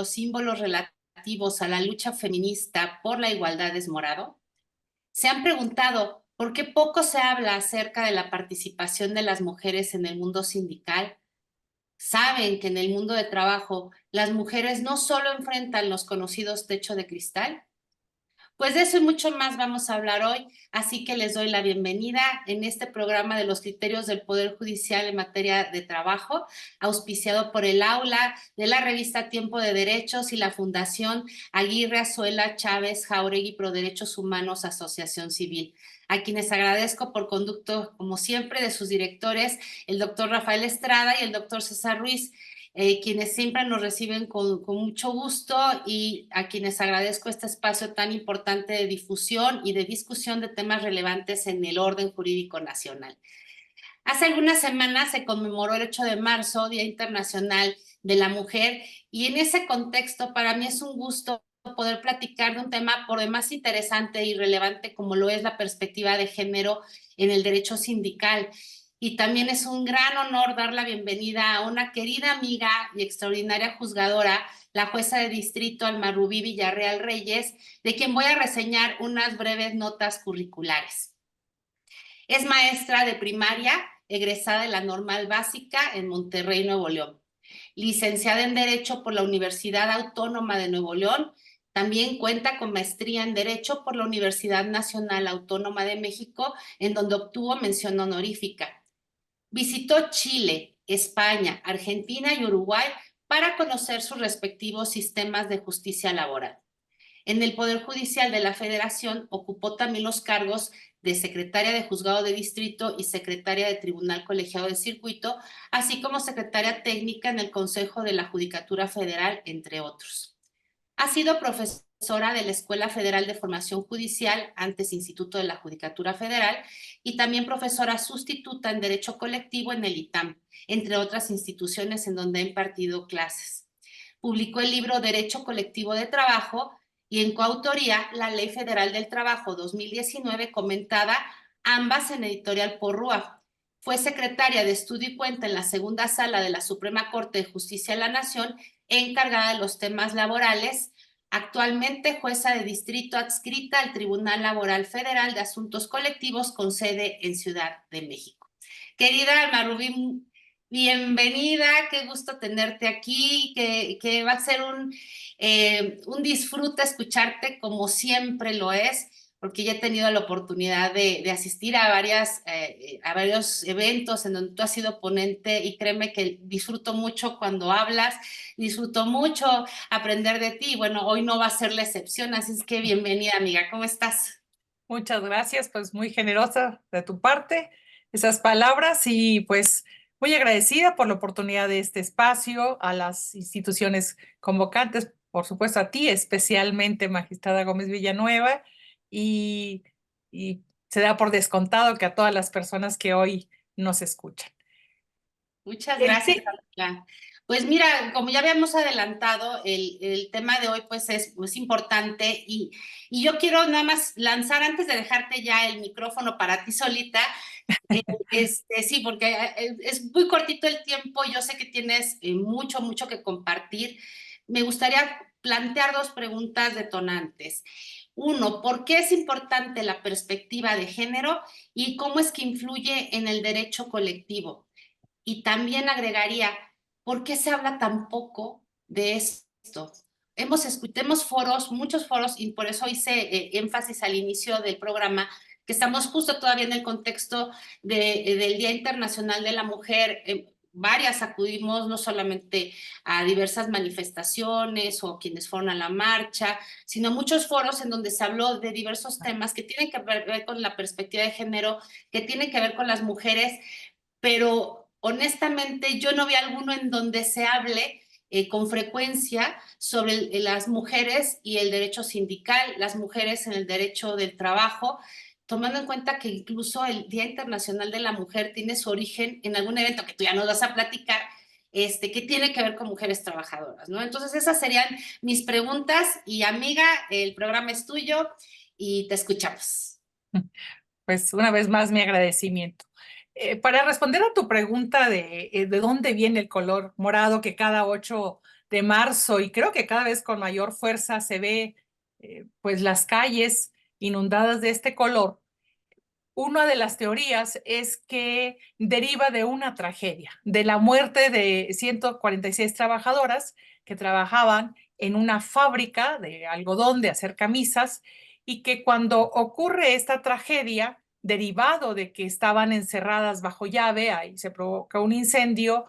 los símbolos relativos a la lucha feminista por la igualdad es morado? ¿Se han preguntado por qué poco se habla acerca de la participación de las mujeres en el mundo sindical? ¿Saben que en el mundo de trabajo las mujeres no solo enfrentan los conocidos techo de cristal? Pues de eso y mucho más vamos a hablar hoy, así que les doy la bienvenida en este programa de los criterios del Poder Judicial en materia de trabajo, auspiciado por el Aula de la revista Tiempo de Derechos y la Fundación Aguirre Azuela Chávez Jauregui Pro Derechos Humanos Asociación Civil, a quienes agradezco por conducto, como siempre, de sus directores, el doctor Rafael Estrada y el doctor César Ruiz, quienes siempre nos reciben con mucho gusto y a quienes agradezco este espacio tan importante de difusión y de discusión de temas relevantes en el orden jurídico nacional. Hace algunas semanas se conmemoró el 8 de marzo, Día Internacional de la Mujer, y en ese contexto para mí es un gusto poder platicar de un tema por demás interesante y relevante como lo es la perspectiva de género en el derecho sindical. Y también es un gran honor dar la bienvenida a una querida amiga y extraordinaria juzgadora, la jueza de distrito Alma Rubí Villarreal Reyes, de quien voy a reseñar unas breves notas curriculares. Es maestra de primaria, egresada de la Normal Básica en Monterrey, Nuevo León. Licenciada en Derecho por la Universidad Autónoma de Nuevo León. También cuenta con maestría en Derecho por la Universidad Nacional Autónoma de México, en donde obtuvo mención honorífica. Visitó Chile, España, Argentina y Uruguay para conocer sus respectivos sistemas de justicia laboral. En el Poder Judicial de la Federación ocupó también los cargos de secretaria de Juzgado de Distrito y secretaria de Tribunal Colegiado de Circuito, así como secretaria técnica en el Consejo de la Judicatura Federal, entre otros. Ha sido profesora de la Escuela Federal de Formación Judicial, antes Instituto de la Judicatura Federal, y también profesora sustituta en Derecho Colectivo en el ITAM, entre otras instituciones en donde ha impartido clases. Publicó el libro Derecho Colectivo de Trabajo y en coautoría la Ley Federal del Trabajo 2019, comentada ambas en editorial Porrúa. Fue secretaria de Estudio y Cuenta en la segunda sala de la Suprema Corte de Justicia de la Nación, encargada de los temas laborales, actualmente jueza de distrito adscrita al Tribunal Laboral Federal de Asuntos Colectivos con sede en Ciudad de México. Querida Alma Rubí, bienvenida, qué gusto tenerte aquí, que va a ser un disfrute escucharte como siempre lo es, porque ya he tenido la oportunidad de asistir a varios eventos en donde tú has sido ponente y créeme que disfruto mucho cuando hablas, disfruto mucho aprender de ti. Bueno, hoy no va a ser la excepción, así es que bienvenida, amiga, ¿cómo estás? Muchas gracias, pues muy generosa de tu parte esas palabras y pues muy agradecida por la oportunidad de este espacio, a las instituciones convocantes, por supuesto a ti, especialmente Magistrada Gómez Villanueva, y, y se da por descontado que a todas las personas que hoy nos escuchan. Muchas El gracias, te- amiga. Pues mira, como ya habíamos adelantado, el tema de hoy pues es importante y yo quiero nada más lanzar, antes de dejarte ya el micrófono para ti solita, sí, porque es muy cortito el tiempo, yo sé que tienes mucho que compartir. Me gustaría plantear dos preguntas detonantes. Uno, ¿por qué es importante la perspectiva de género y cómo es que influye en el derecho colectivo? Y también agregaría, ¿por qué se habla tan poco de esto? Escuchemos foros, muchos foros, y por eso hice énfasis al inicio del programa, que estamos justo todavía en el contexto del Día Internacional de la Mujer. Varias acudimos no solamente a diversas manifestaciones o quienes fueron a la marcha, sino muchos foros en donde se habló de diversos temas que tienen que ver con la perspectiva de género, que tienen que ver con las mujeres, pero honestamente yo no vi alguno en donde se hable con frecuencia sobre las mujeres y el derecho sindical, las mujeres en el derecho del trabajo, tomando en cuenta que incluso el Día Internacional de la Mujer tiene su origen en algún evento que tú ya nos vas a platicar, que tiene que ver con mujeres trabajadoras, ¿no? Entonces esas serían mis preguntas y amiga, el programa es tuyo y te escuchamos. Pues una vez más mi agradecimiento. Para responder a tu pregunta de dónde viene el color morado que cada 8 de marzo, y creo que cada vez con mayor fuerza se ve pues las calles inundadas de este color. Una de las teorías es que deriva de una tragedia, de la muerte de 146 trabajadoras que trabajaban en una fábrica de algodón de hacer camisas, y que cuando ocurre esta tragedia, derivado de que estaban encerradas bajo llave, ahí se provoca un incendio,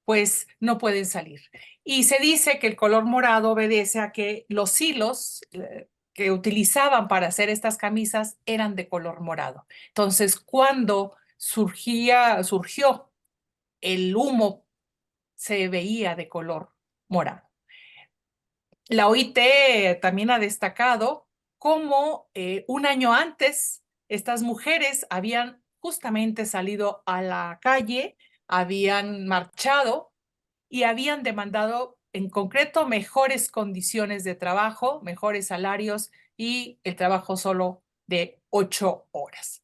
pues no pueden salir. Y se dice que el color morado obedece a que los hilos que utilizaban para hacer estas camisas eran de color morado. Entonces, cuando surgió el humo, se veía de color morado. La OIT también ha destacado cómo un año antes estas mujeres habían justamente salido a la calle, habían marchado y habían demandado en concreto mejores condiciones de trabajo, mejores salarios y el trabajo solo de 8 horas.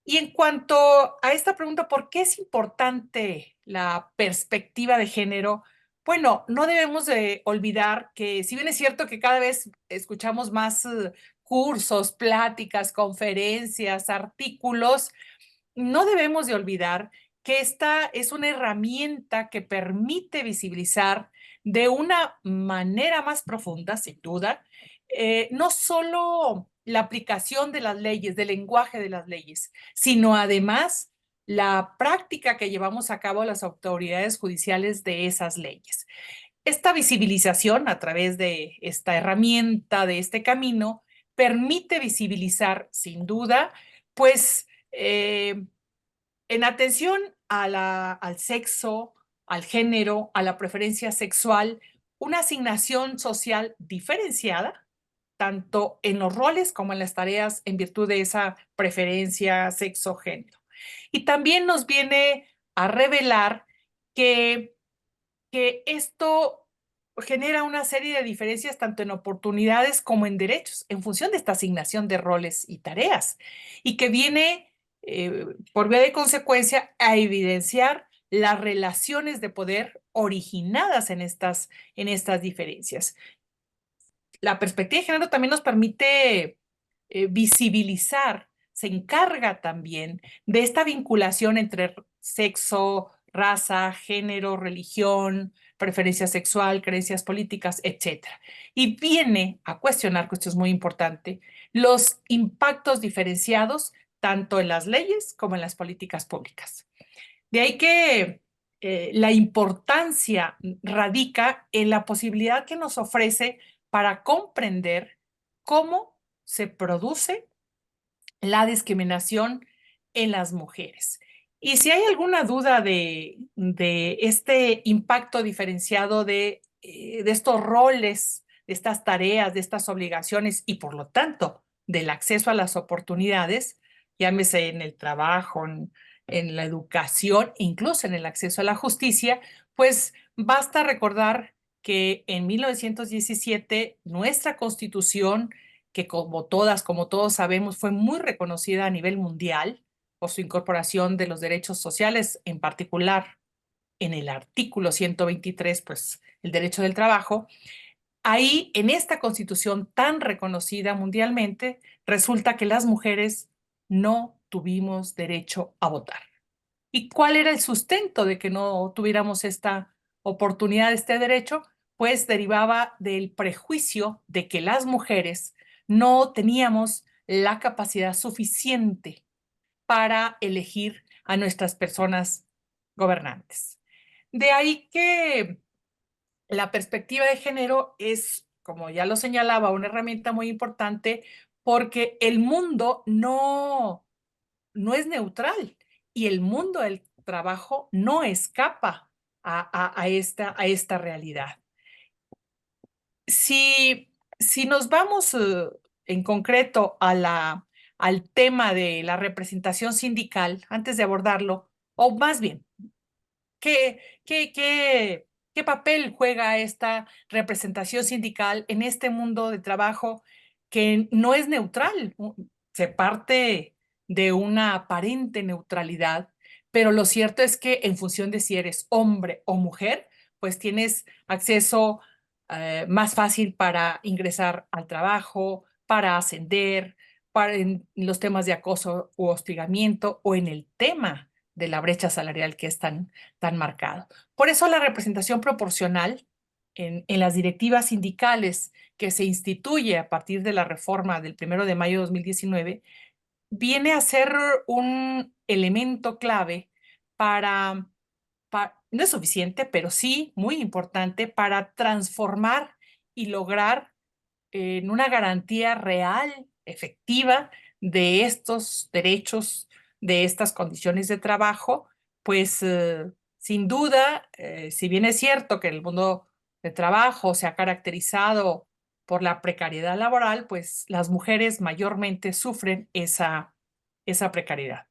Y en cuanto a esta pregunta, ¿por qué es importante la perspectiva de género? Bueno, no debemos de olvidar que si bien es cierto que cada vez escuchamos más cursos, pláticas, conferencias, artículos, no debemos de olvidar que esta es una herramienta que permite visibilizar de una manera más profunda, sin duda, no solo la aplicación de las leyes, del lenguaje de las leyes, sino además la práctica que llevamos a cabo las autoridades judiciales de esas leyes. Esta visibilización a través de esta herramienta, de este camino, permite visibilizar, sin duda, pues en atención al sexo, al género, a la preferencia sexual, una asignación social diferenciada, tanto en los roles como en las tareas en virtud de esa preferencia sexo-género. Y también nos viene a revelar que esto genera una serie de diferencias tanto en oportunidades como en derechos en función de esta asignación de roles y tareas, y que viene por vía de consecuencia a evidenciar las relaciones de poder originadas en estas diferencias. La perspectiva de género también nos permite visibilizar, se encarga también de esta vinculación entre sexo, raza, género, religión, preferencia sexual, creencias políticas, etcétera. Y viene a cuestionar, que esto es muy importante, los impactos diferenciados tanto en las leyes como en las políticas públicas. De ahí que la importancia radica en la posibilidad que nos ofrece para comprender cómo se produce la discriminación en las mujeres. Y si hay alguna duda de este impacto diferenciado de estos roles, de estas tareas, de estas obligaciones y por lo tanto del acceso a las oportunidades, llámese en el trabajo, en la educación, incluso en el acceso a la justicia, pues basta recordar que en 1917 nuestra Constitución, que como todos sabemos, fue muy reconocida a nivel mundial por su incorporación de los derechos sociales, en particular en el artículo 123, pues el derecho del trabajo. Ahí, en esta Constitución tan reconocida mundialmente, resulta que las mujeres no tuvimos derecho a votar. ¿Y cuál era el sustento de que no tuviéramos esta oportunidad, este derecho? Pues derivaba del prejuicio de que las mujeres no teníamos la capacidad suficiente para elegir a nuestras personas gobernantes. De ahí que la perspectiva de género es, como ya lo señalaba, una herramienta muy importante porque el mundo no es neutral y el mundo del trabajo no escapa a esta realidad. Si nos vamos en concreto al tema de la representación sindical, antes de abordarlo, o más bien, ¿qué, qué, qué, qué papel juega esta representación sindical en este mundo de trabajo que no es neutral? Se parte de una aparente neutralidad, pero lo cierto es que en función de si eres hombre o mujer, pues tienes acceso más fácil para ingresar al trabajo, para ascender, para en los temas de acoso u hostigamiento o en el tema de la brecha salarial que es tan marcado. Por eso la representación proporcional en las directivas sindicales que se instituye a partir de la reforma del 1 de mayo de 2019 viene a ser un elemento clave para no es suficiente, pero sí muy importante para transformar y lograr en una garantía real, efectiva de estos derechos, de estas condiciones de trabajo, pues sin duda, si bien es cierto que el mundo de trabajo se ha caracterizado por la precariedad laboral, pues las mujeres mayormente sufren esa precariedad.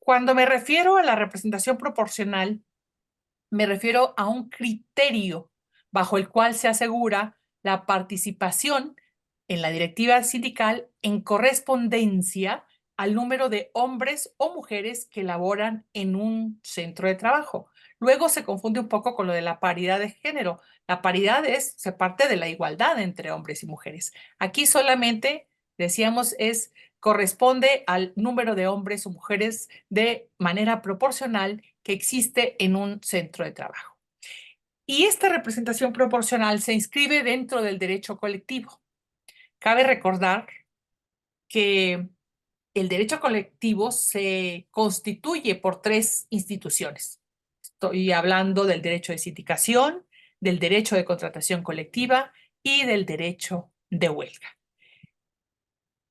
Cuando me refiero a la representación proporcional, me refiero a un criterio bajo el cual se asegura la participación en la directiva sindical en correspondencia al número de hombres o mujeres que laboran en un centro de trabajo. Luego se confunde un poco con lo de la paridad de género. La paridad se parte de la igualdad entre hombres y mujeres. Aquí solamente, decíamos, corresponde al número de hombres o mujeres de manera proporcional que existe en un centro de trabajo. Y esta representación proporcional se inscribe dentro del derecho colectivo. Cabe recordar que el derecho colectivo se constituye por tres instituciones. Estoy hablando del derecho de sindicación, del derecho de contratación colectiva y del derecho de huelga.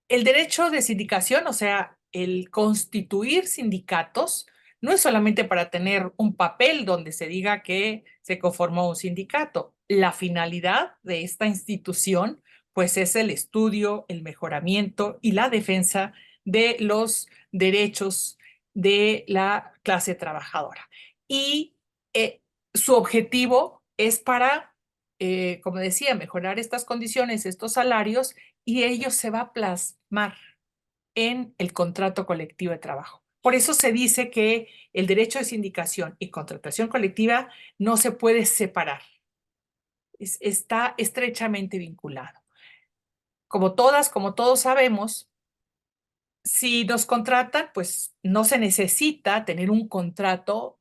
El derecho de sindicación, o sea, el constituir sindicatos, no es solamente para tener un papel donde se diga que se conformó un sindicato. La finalidad de esta institución, pues, es el estudio, el mejoramiento y la defensa de los derechos de la clase trabajadora. Y su objetivo es para, como decía, mejorar estas condiciones, estos salarios, y ello se va a plasmar en el contrato colectivo de trabajo. Por eso se dice que el derecho de sindicación y contratación colectiva no se puede separar. Está estrechamente vinculado. Como todas, como todos sabemos, si nos contratan, pues no se necesita tener un contrato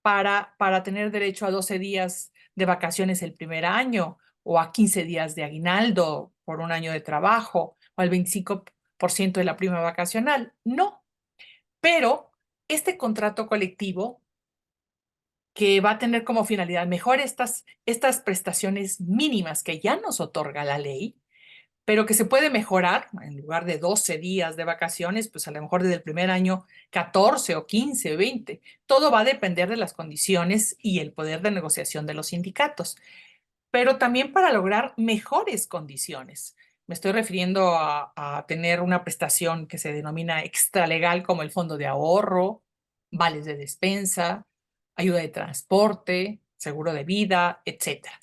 para tener derecho a 12 días de vacaciones el primer año o a 15 días de aguinaldo por un año de trabajo o al 25% de la prima vacacional. No, pero este contrato colectivo que va a tener como finalidad mejor estas prestaciones mínimas que ya nos otorga la ley, pero que se puede mejorar, en lugar de 12 días de vacaciones, pues a lo mejor desde el primer año 14 o 15 o 20. Todo va a depender de las condiciones y el poder de negociación de los sindicatos, pero también para lograr mejores condiciones. Me estoy refiriendo a tener una prestación que se denomina extralegal, como el fondo de ahorro, vales de despensa, ayuda de transporte, seguro de vida, etcétera.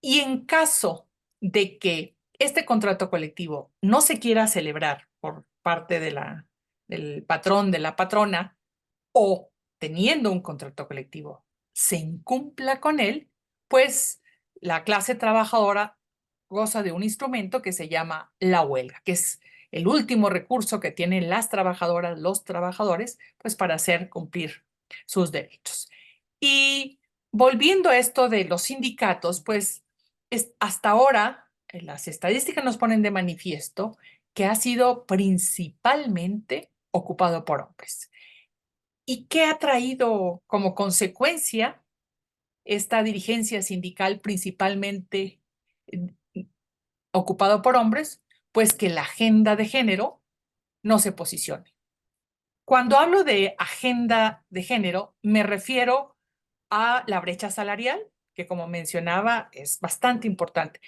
Y en caso de que este contrato colectivo no se quiera celebrar por parte del patrón, de la patrona, o teniendo un contrato colectivo se incumpla con él, pues la clase trabajadora goza de un instrumento que se llama la huelga, que es el último recurso que tienen las trabajadoras, los trabajadores, pues para hacer cumplir sus derechos. Y volviendo a esto de los sindicatos, pues hasta ahora las estadísticas nos ponen de manifiesto que ha sido principalmente ocupado por hombres. ¿Y qué ha traído como consecuencia esta dirigencia sindical principalmente eh, ocupado por hombres? Pues que la agenda de género no se posicione. Cuando hablo de agenda de género, me refiero a la brecha salarial, que como mencionaba es bastante importante,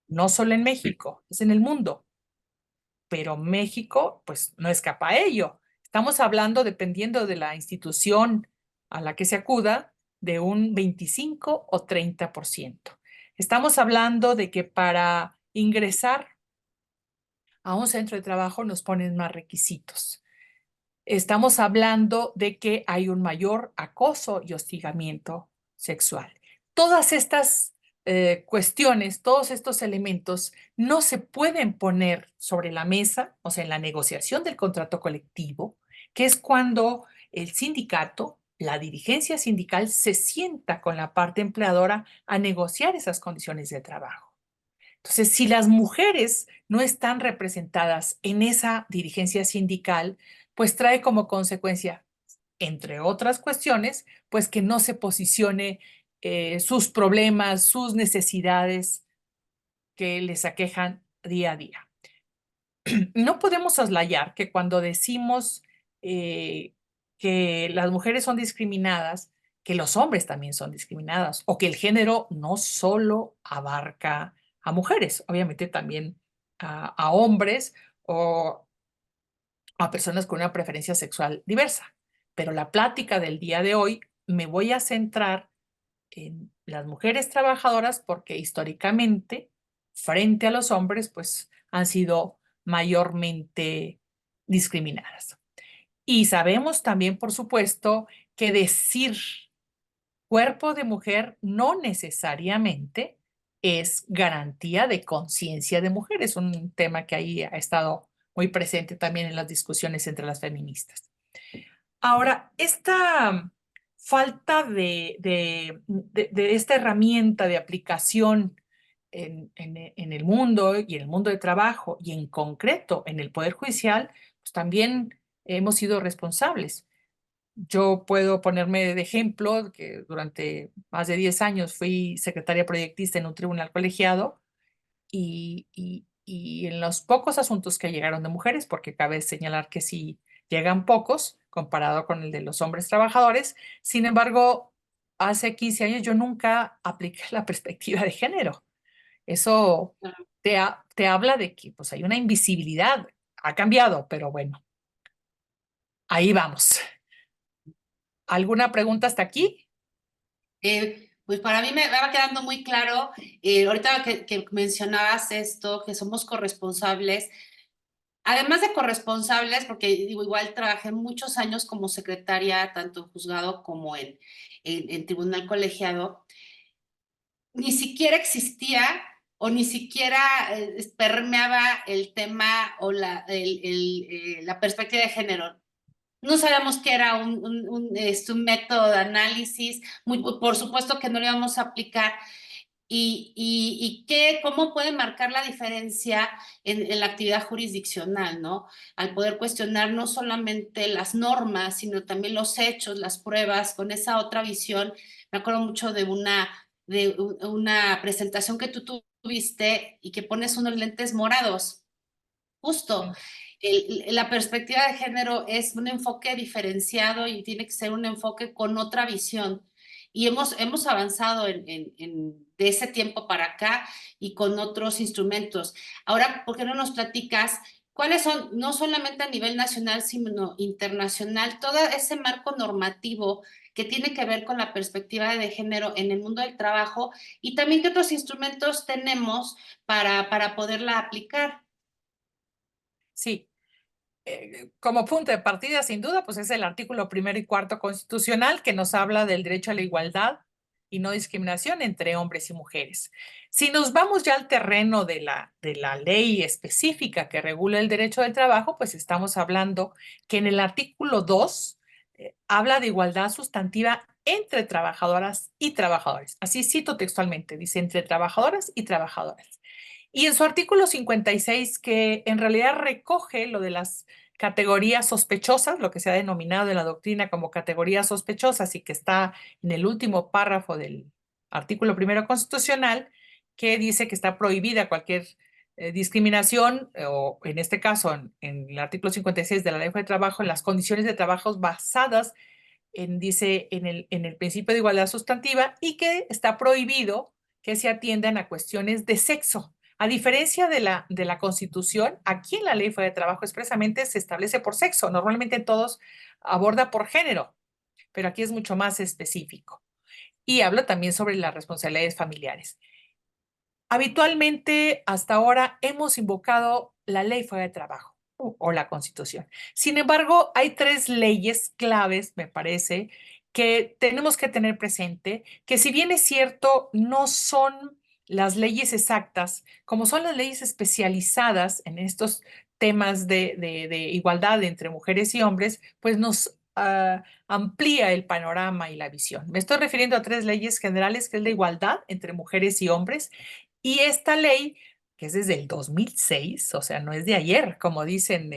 no solo en México, es en el mundo, pero México pues no escapa a ello. Estamos hablando, dependiendo de la institución a la que se acuda, de un 25 o 30%. Estamos hablando de que para ingresar a un centro de trabajo nos ponen más requisitos. Estamos hablando de que hay un mayor acoso y hostigamiento sexual. Todas estas cuestiones, todos estos elementos no se pueden poner sobre la mesa, o sea, en la negociación del contrato colectivo, que es cuando el sindicato, la dirigencia sindical, se sienta con la parte empleadora a negociar esas condiciones de trabajo. Entonces, si las mujeres no están representadas en esa dirigencia sindical, pues trae como consecuencia, entre otras cuestiones, pues que no se posicione sus problemas, sus necesidades que les aquejan día a día. No podemos soslayar que cuando decimos que las mujeres son discriminadas, que los hombres también son discriminados, o que el género no solo abarca a mujeres, obviamente también a hombres o a personas con una preferencia sexual diversa. Pero la plática del día de hoy me voy a centrar en las mujeres trabajadoras porque históricamente, frente a los hombres, pues han sido mayormente discriminadas. Y sabemos también, por supuesto, que decir cuerpo de mujer no necesariamente es garantía de conciencia de mujer. Es un tema que ahí ha estado muy presente también en las discusiones entre las feministas. Ahora, esta falta de esta herramienta de aplicación en el mundo y en el mundo de trabajo y en concreto en el Poder Judicial, pues también hemos sido responsables. Yo puedo ponerme de ejemplo que durante más de 10 años fui secretaria proyectista en un tribunal colegiado y en los pocos asuntos que llegaron de mujeres, porque cabe señalar que sí llegan pocos comparado con el de los hombres trabajadores. Sin embargo, hace 15 años yo nunca apliqué la perspectiva de género. Eso te habla de que pues, hay una invisibilidad. Ha cambiado, pero bueno, ahí vamos. ¿Alguna pregunta hasta aquí? Pues para mí me va quedando muy claro, ahorita que mencionabas esto, que somos corresponsables, además de corresponsables, porque digo, igual trabajé muchos años como secretaria, tanto en juzgado como en tribunal colegiado, ni siquiera existía o ni siquiera permeaba el tema o la perspectiva de género. No sabíamos que era un método de análisis, por supuesto que no lo íbamos a aplicar. Cómo puede marcar la diferencia en la actividad jurisdiccional, ¿no? Al poder cuestionar no solamente las normas, sino también los hechos, las pruebas, con esa otra visión. Me acuerdo mucho de una presentación que tú tuviste y que pones unos lentes morados. Justo, la perspectiva de género es un enfoque diferenciado y tiene que ser un enfoque con otra visión. Y hemos avanzado de ese tiempo para acá y con otros instrumentos. Ahora, ¿por qué no nos platicas cuáles son, no solamente a nivel nacional, sino internacional, todo ese marco normativo que tiene que ver con la perspectiva de género en el mundo del trabajo y también qué otros instrumentos tenemos para poderla aplicar? Sí. Como punto de partida, sin duda, pues es el artículo primero y cuarto constitucional que nos habla del derecho a la igualdad y no discriminación entre hombres y mujeres. Si nos vamos ya al terreno de la ley específica que regula el derecho del trabajo, pues estamos hablando que en el artículo 2 habla de igualdad sustantiva entre trabajadoras y trabajadores. Así cito textualmente, dice entre trabajadoras y trabajadoras. Y en su artículo 56, que en realidad recoge lo de las categorías sospechosas, lo que se ha denominado en la doctrina como categorías sospechosas y que está en el último párrafo del artículo primero constitucional, que dice que está prohibida cualquier discriminación, o en este caso, en el artículo 56 de la Ley de Trabajo, en las condiciones de trabajo basadas dice, en el principio de igualdad sustantiva y que está prohibido que se atiendan a cuestiones de sexo. A diferencia de la Constitución, aquí en la Ley Federal de Trabajo expresamente se establece por sexo. Normalmente todos aborda por género, pero aquí es mucho más específico. Y habla también sobre las responsabilidades familiares. Habitualmente, hasta ahora, hemos invocado la Ley Federal de Trabajo o la Constitución. Sin embargo, hay tres leyes claves, me parece, que tenemos que tener presente que si bien es cierto, no son las leyes exactas, como son las leyes especializadas en estos temas de igualdad entre mujeres y hombres, pues nos amplía el panorama y la visión. Me estoy refiriendo a tres leyes generales, que es la igualdad entre mujeres y hombres, y esta ley, que es desde el 2006, o sea, no es de ayer, como dicen,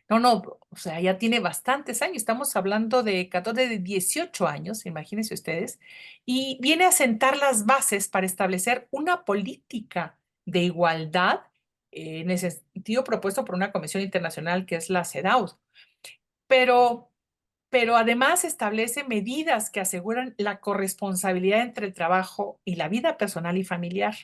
no, no, o sea, ya tiene bastantes años, estamos hablando de 14, de 18 años, imagínense ustedes, y viene a sentar las bases para establecer una política de igualdad en ese sentido propuesto por una comisión internacional que es la CEDAW. Pero, pero además establece medidas que aseguran la corresponsabilidad entre el trabajo y la vida personal y familiar.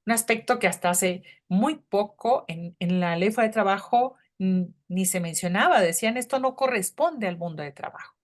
Un aspecto que hasta hace muy poco en la ley fue de trabajo ni se mencionaba. Decían, esto no corresponde al mundo de trabajo.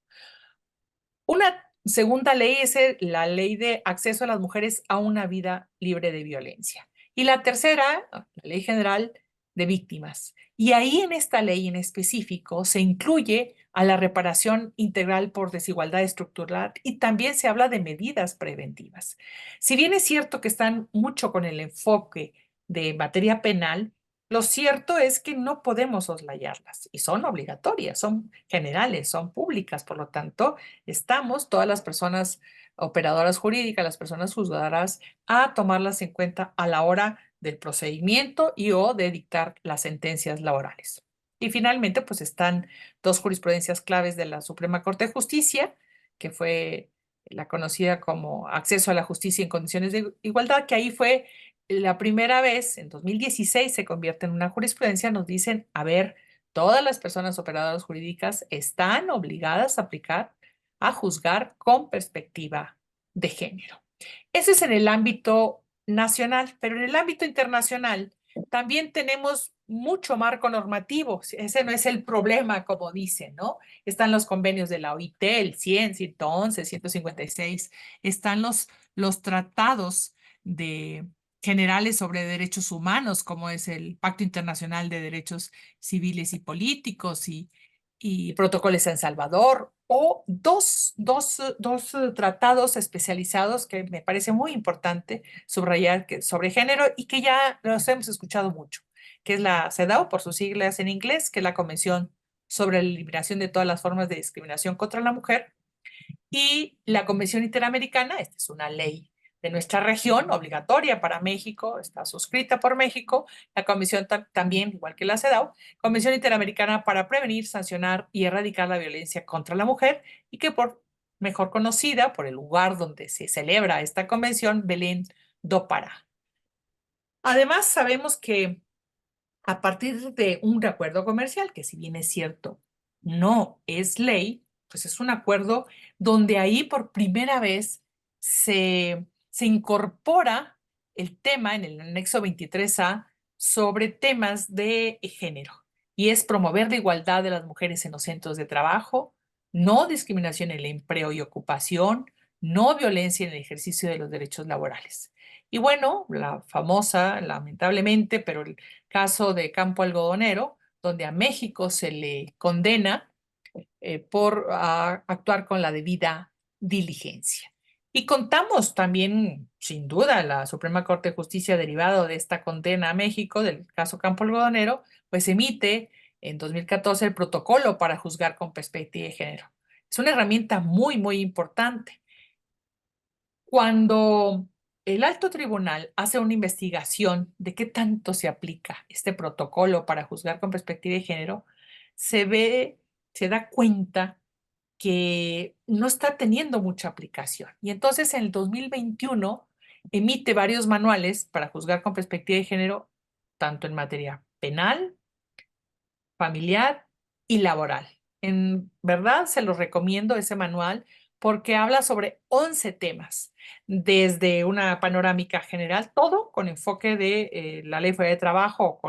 Una segunda ley es la ley de acceso a las mujeres a una vida libre de violencia. Y la tercera, la ley general de víctimas. Y ahí en esta ley en específico se incluye a la reparación integral por desigualdad estructural y también se habla de medidas preventivas. Si bien es cierto que están mucho con el enfoque de materia penal, lo cierto es que no podemos soslayarlas y son obligatorias, son generales, son públicas, por lo tanto, estamos todas las personas operadoras jurídicas, las personas juzgadoras, a tomarlas en cuenta a la hora del procedimiento y o de dictar las sentencias laborales. Y finalmente, pues están dos jurisprudencias claves de la Suprema Corte de Justicia, que fue la conocida como acceso a la justicia en condiciones de igualdad, que ahí fue la primera vez, en 2016, se convierte en una jurisprudencia, nos dicen, a ver, todas las personas operadoras jurídicas están obligadas a aplicar, a juzgar con perspectiva de género. Eso es en el ámbito nacional, pero en el ámbito internacional también tenemos mucho marco normativo. Ese no es el problema, como dicen, ¿no? Están los convenios de la OIT, el 100, 111, 156, están los tratados de generales sobre derechos humanos, como es el Pacto Internacional de Derechos Civiles y Políticos y protocolos en Salvador, o dos tratados especializados que me parece muy importante subrayar que, sobre género y que ya los hemos escuchado mucho, que es la CEDAW, por sus siglas en inglés, que es la Convención sobre la Eliminación de todas las formas de discriminación contra la mujer, y la Convención Interamericana. Esta es una ley de nuestra región, obligatoria para México, está suscrita por México, la Comisión también, igual que la CEDAW, Convención Interamericana para prevenir, sancionar y erradicar la violencia contra la mujer, y que por mejor conocida por el lugar donde se celebra esta convención, Belén do Pará. Además, sabemos que a partir de un acuerdo comercial, que si bien es cierto, no es ley, pues es un acuerdo donde ahí por primera vez se incorpora el tema en el anexo 23A sobre temas de género, y es promover la igualdad de las mujeres en los centros de trabajo, no discriminación en el empleo y ocupación, no violencia en el ejercicio de los derechos laborales. Y bueno, la famosa, lamentablemente, pero el caso de Campo Algodonero, donde a México se le condena por actuar con la debida diligencia. Y contamos también, sin duda, la Suprema Corte de Justicia derivado de esta condena a México del caso Campo Algodonero, pues emite en 2014 el protocolo para juzgar con perspectiva de género. Es una herramienta muy, muy importante. Cuando el alto tribunal hace una investigación de qué tanto se aplica este protocolo para juzgar con perspectiva de género, se da cuenta que no está teniendo mucha aplicación. Y entonces en el 2021 emite varios manuales para juzgar con perspectiva de género, tanto en materia penal, familiar y laboral. En verdad se los recomiendo ese manual porque habla sobre 11 temas, desde una panorámica general, todo con enfoque de la ley federal de trabajo,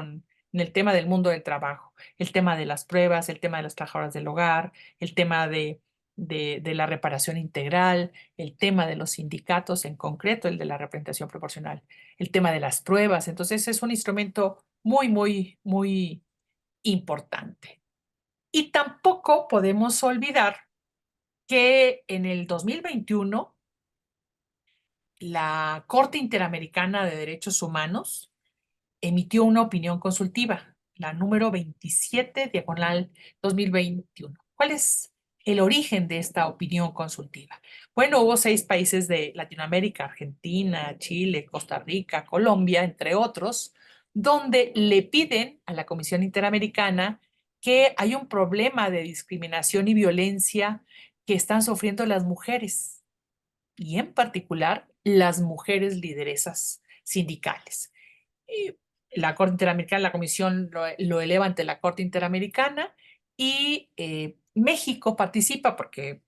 en el tema del mundo del trabajo, el tema de las pruebas, el tema de las trabajadoras del hogar, el tema de la reparación integral, el tema de los sindicatos, en concreto el de la representación proporcional, el tema de las pruebas. Entonces es un instrumento muy, muy, muy importante. Y tampoco podemos olvidar que en el 2021 la Corte Interamericana de Derechos Humanos emitió una opinión consultiva, la número 27, diagonal 2021. ¿Cuál es el origen de esta opinión consultiva? Bueno, hubo 6 países de Latinoamérica, Argentina, Chile, Costa Rica, Colombia, entre otros, donde le piden a la Comisión Interamericana que hay un problema de discriminación y violencia que están sufriendo las mujeres y en particular las mujeres lideresas sindicales. Y la Corte Interamericana, la Comisión lo eleva ante la Corte Interamericana y México participa porque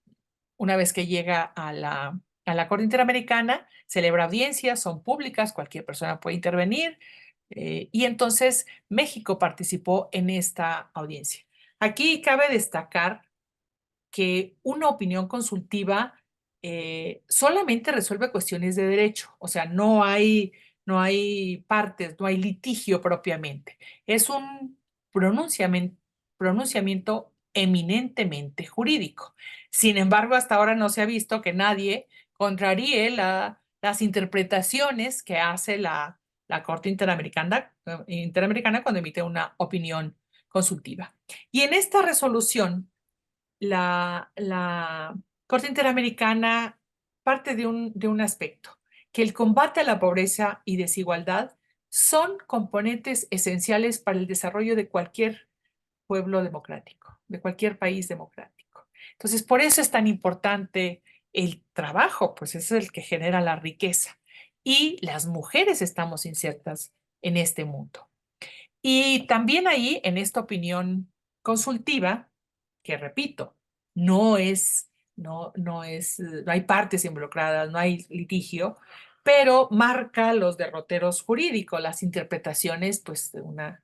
una vez que llega a la Corte Interamericana, celebra audiencias, son públicas, cualquier persona puede intervenir y entonces México participó en esta audiencia. Aquí cabe destacar que una opinión consultiva solamente resuelve cuestiones de derecho, o sea, no hay partes, no hay litigio propiamente. Es un pronunciamiento eminentemente jurídico. Sin embargo, hasta ahora no se ha visto que nadie contraríe las interpretaciones que hace la Corte Interamericana cuando emite una opinión consultiva. Y en esta resolución, la Corte Interamericana parte de un aspecto, que el combate a la pobreza y desigualdad son componentes esenciales para el desarrollo de cualquier pueblo democrático, de cualquier país democrático. Entonces, por eso es tan importante el trabajo, pues es el que genera la riqueza. Y las mujeres estamos insertas en este mundo. Y también ahí, en esta opinión consultiva, que repito, no hay partes involucradas, no hay litigio, pero marca los derroteros jurídicos, las interpretaciones, pues, de una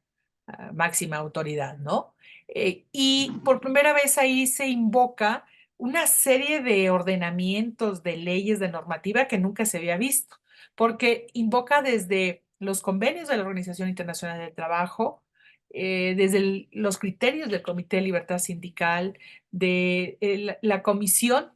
máxima autoridad, ¿no? Y por primera vez ahí se invoca una serie de ordenamientos, de leyes, de normativa que nunca se había visto, porque invoca desde los convenios de la Organización Internacional del Trabajo, desde los criterios del Comité de Libertad Sindical, de la comisión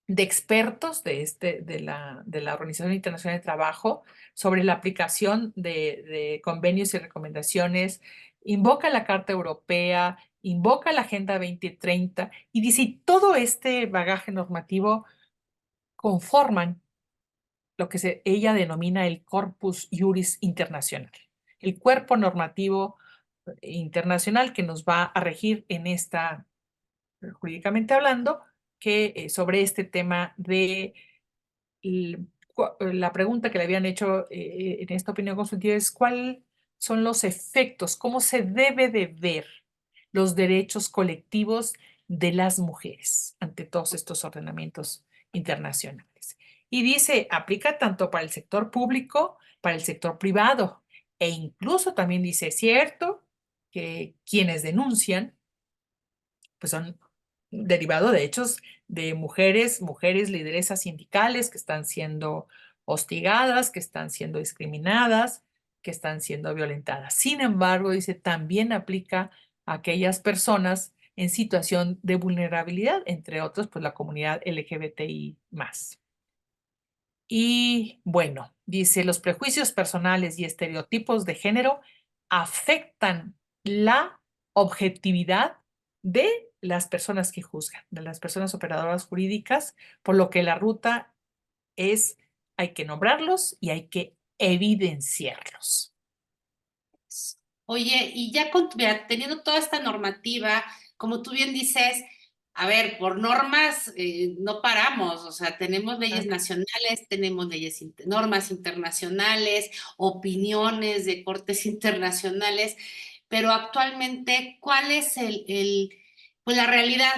de expertos de la Organización Internacional del Trabajo sobre la aplicación de convenios y recomendaciones, invoca la Carta Europea, invoca la Agenda 2030 y dice, y todo este bagaje normativo conforman lo que ella denomina el Corpus Juris Internacional, el cuerpo normativo internacional que nos va a regir en esta, jurídicamente hablando, que sobre este tema de la pregunta que le habían hecho en esta opinión consultiva es cuáles son los efectos, cómo se debe de ver los derechos colectivos de las mujeres ante todos estos ordenamientos internacionales. Y dice, aplica tanto para el sector público, para el sector privado, e incluso también dice, es cierto que quienes denuncian, pues son derivados de hechos de mujeres lideresas sindicales que están siendo hostigadas, que están siendo discriminadas, que están siendo violentadas. Sin embargo, dice, también aplica a aquellas personas en situación de vulnerabilidad, entre otros, pues la comunidad LGBTI más. Y bueno, dice, los prejuicios personales y estereotipos de género afectan la objetividad de las personas que juzgan, de las personas operadoras jurídicas, por lo que la ruta es, hay que nombrarlos y hay que evidenciarlos. Oye, y ya mira, teniendo toda esta normativa, como tú bien dices, a ver, por normas no paramos, o sea, tenemos leyes Ah, nacionales, tenemos normas internacionales, opiniones de cortes internacionales, pero actualmente, ¿cuál es pues la realidad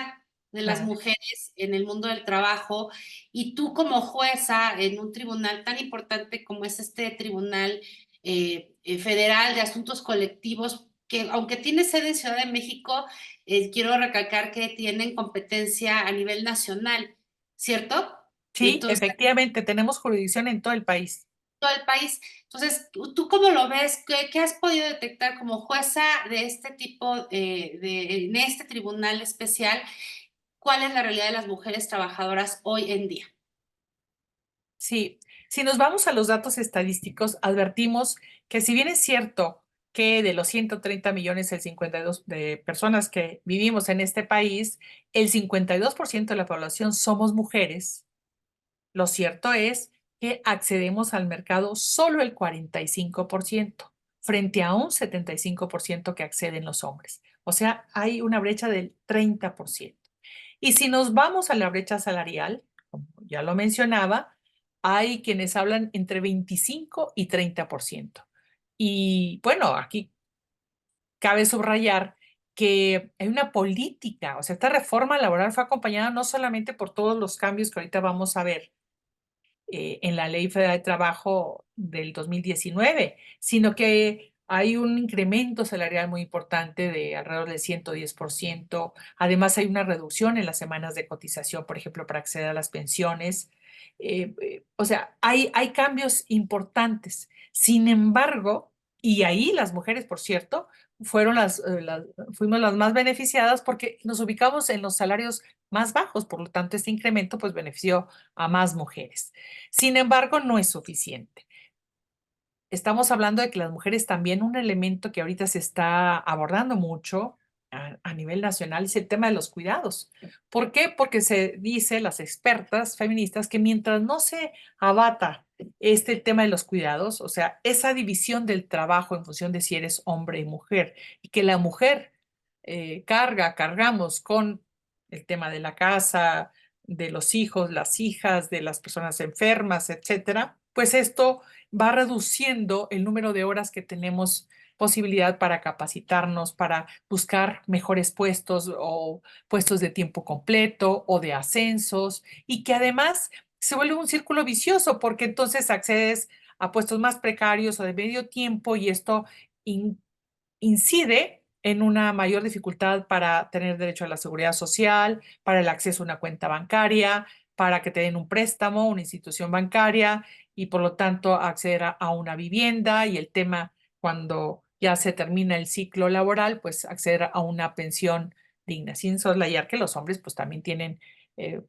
de las claro. mujeres en el mundo del trabajo? Y tú como jueza en un tribunal tan importante como es este tribunal federal de asuntos colectivos, que aunque tiene sede en Ciudad de México, quiero recalcar que tienen competencia a nivel nacional, ¿cierto? Sí, Entonces, efectivamente, tenemos jurisdicción en todo el país. todo el país. Entonces, ¿tú cómo lo ves? ¿Qué has podido detectar como jueza de este tipo, en este tribunal especial? ¿Cuál es la realidad de las mujeres trabajadoras hoy en día? Sí, si nos vamos a los datos estadísticos, advertimos que si bien es cierto que de los 130 millones, el 52 de personas que vivimos en este país, el 52% de la población somos mujeres, lo cierto es que accedemos al mercado solo el 45%, frente a un 75% que acceden los hombres. O sea, hay una brecha del 30%. Y si nos vamos a la brecha salarial, como ya lo mencionaba, hay quienes hablan entre 25 y 30%. Y bueno, aquí cabe subrayar que hay una política, o sea, esta reforma laboral fue acompañada no solamente por todos los cambios que ahorita vamos a ver, en la Ley Federal de Trabajo del 2019, sino que hay un incremento salarial muy importante de alrededor del 110%. Además, hay una reducción en las semanas de cotización, por ejemplo, para acceder a las pensiones. O sea, hay cambios importantes. Sin embargo, y ahí las mujeres, por cierto, fueron fuimos las más beneficiadas porque nos ubicamos en los salarios más bajos, por lo tanto, este incremento pues benefició a más mujeres. Sin embargo, no es suficiente. Estamos hablando de que las mujeres también, un elemento que ahorita se está abordando mucho a nivel nacional es el tema de los cuidados. ¿Por qué? Porque se dice, las expertas feministas, que mientras no se abata este tema de los cuidados, o sea, esa división del trabajo en función de si eres hombre y mujer, y que la mujer cargamos con el tema de la casa, de los hijos, las hijas, de las personas enfermas, etcétera, pues esto va reduciendo el número de horas que tenemos posibilidad para capacitarnos, para buscar mejores puestos o puestos de tiempo completo o de ascensos, y que además se vuelve un círculo vicioso porque entonces accedes a puestos más precarios o de medio tiempo y esto in- incide en una mayor dificultad para tener derecho a la seguridad social, para el acceso a una cuenta bancaria, para que te den un préstamo, una institución bancaria y por lo tanto acceder a una vivienda, y el tema cuando ya se termina el ciclo laboral, pues acceder a una pensión digna, sin soslayar que los hombres pues también tienen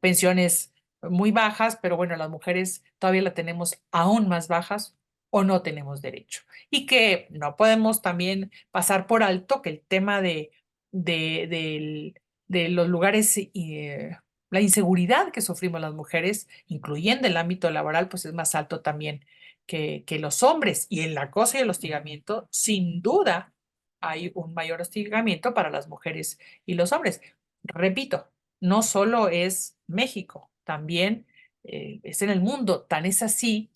pensiones muy bajas, pero bueno, las mujeres todavía la tenemos aún más bajas o no tenemos derecho. Y que no podemos también pasar por alto que el tema de, del- de los lugares, la inseguridad que sufrimos las mujeres, incluyendo el ámbito laboral, pues es más alto también que los hombres. Y el acoso y el hostigamiento, sin duda, hay un mayor hostigamiento para las mujeres y los hombres. Repito, no solo es México, también es en el mundo. Tan es así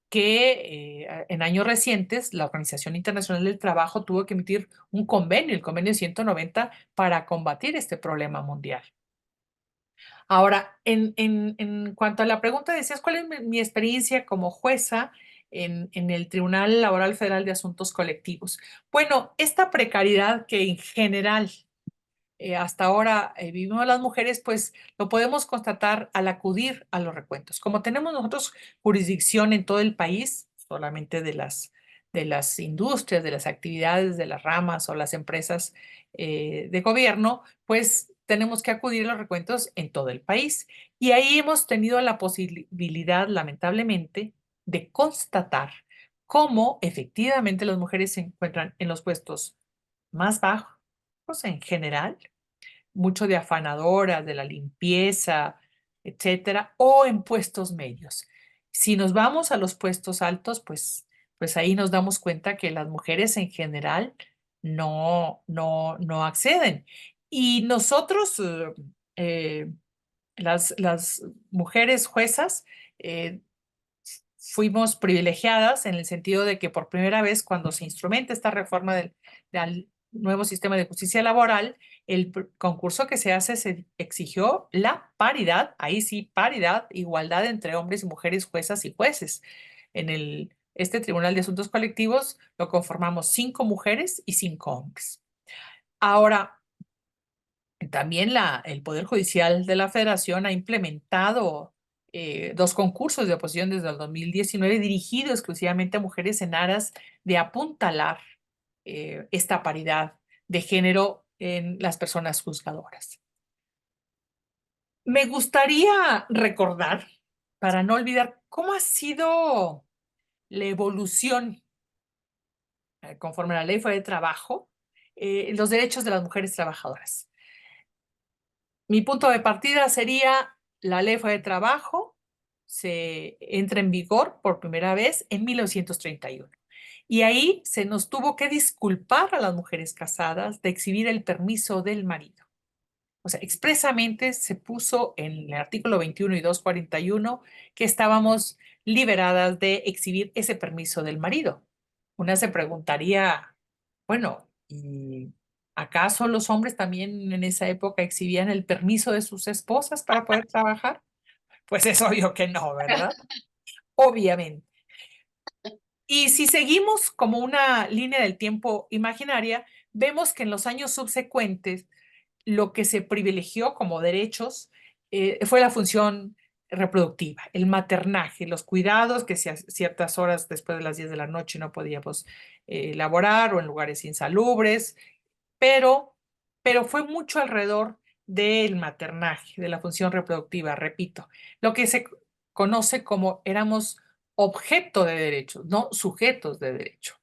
que en años recientes la Organización Internacional del Trabajo tuvo que emitir un convenio, el convenio 190, para combatir este problema mundial. Ahora, en cuanto a la pregunta, decías, ¿cuál es mi experiencia como jueza en el Tribunal Laboral Federal de Asuntos Colectivos? Bueno, esta precariedad que en general hasta ahora vivimos las mujeres, pues lo podemos constatar al acudir a los recuentos. Como tenemos nosotros jurisdicción en todo el país, solamente de las industrias, de las actividades, de las ramas o las empresas de gobierno, pues tenemos que acudir a los recuentos en todo el país. Y ahí hemos tenido la posibilidad, lamentablemente, de constatar cómo efectivamente las mujeres se encuentran en los puestos más bajos en general, mucho de afanadoras, de la limpieza, etcétera, o en puestos medios. Si nos vamos a los puestos altos, pues ahí nos damos cuenta que las mujeres en general no acceden. Y nosotros, eh, las mujeres juezas, eh, fuimos privilegiadas en el sentido de que por primera vez cuando se instrumenta esta reforma del nuevo sistema de justicia laboral, el concurso que se hace se exigió la paridad, ahí sí, paridad, igualdad entre hombres y mujeres juezas y jueces. Este Tribunal de Asuntos Colectivos lo conformamos 5 mujeres y 5 hombres. Ahora, también el Poder Judicial de la Federación ha implementado 2 concursos de oposición desde el 2019 dirigidos exclusivamente a mujeres en aras de apuntalar esta paridad de género en las personas juzgadoras. Me gustaría recordar, para no olvidar, cómo ha sido la evolución conforme la ley fue de trabajo, los derechos de las mujeres trabajadoras. Mi punto de partida sería la ley fue de trabajo, se entra en vigor por primera vez en 1931. Y ahí se nos tuvo que disculpar a las mujeres casadas de exhibir el permiso del marido. O sea, expresamente se puso en el artículo 21 y 241 que estábamos liberadas de exhibir ese permiso del marido. Una se preguntaría, bueno, ¿y acaso los hombres también en esa época exhibían el permiso de sus esposas para poder trabajar? Pues es obvio que no, ¿verdad? Obviamente. Y si seguimos como una línea del tiempo imaginaria, vemos que en los años subsecuentes lo que se privilegió como derechos fue la función reproductiva, el maternaje, los cuidados, que si a ciertas horas después de las 10 de la noche no podíamos laborar o en lugares insalubres, pero, pero fue mucho alrededor del maternaje, de la función reproductiva, repito, lo que se conoce como éramos objeto de derecho, no sujetos de derecho.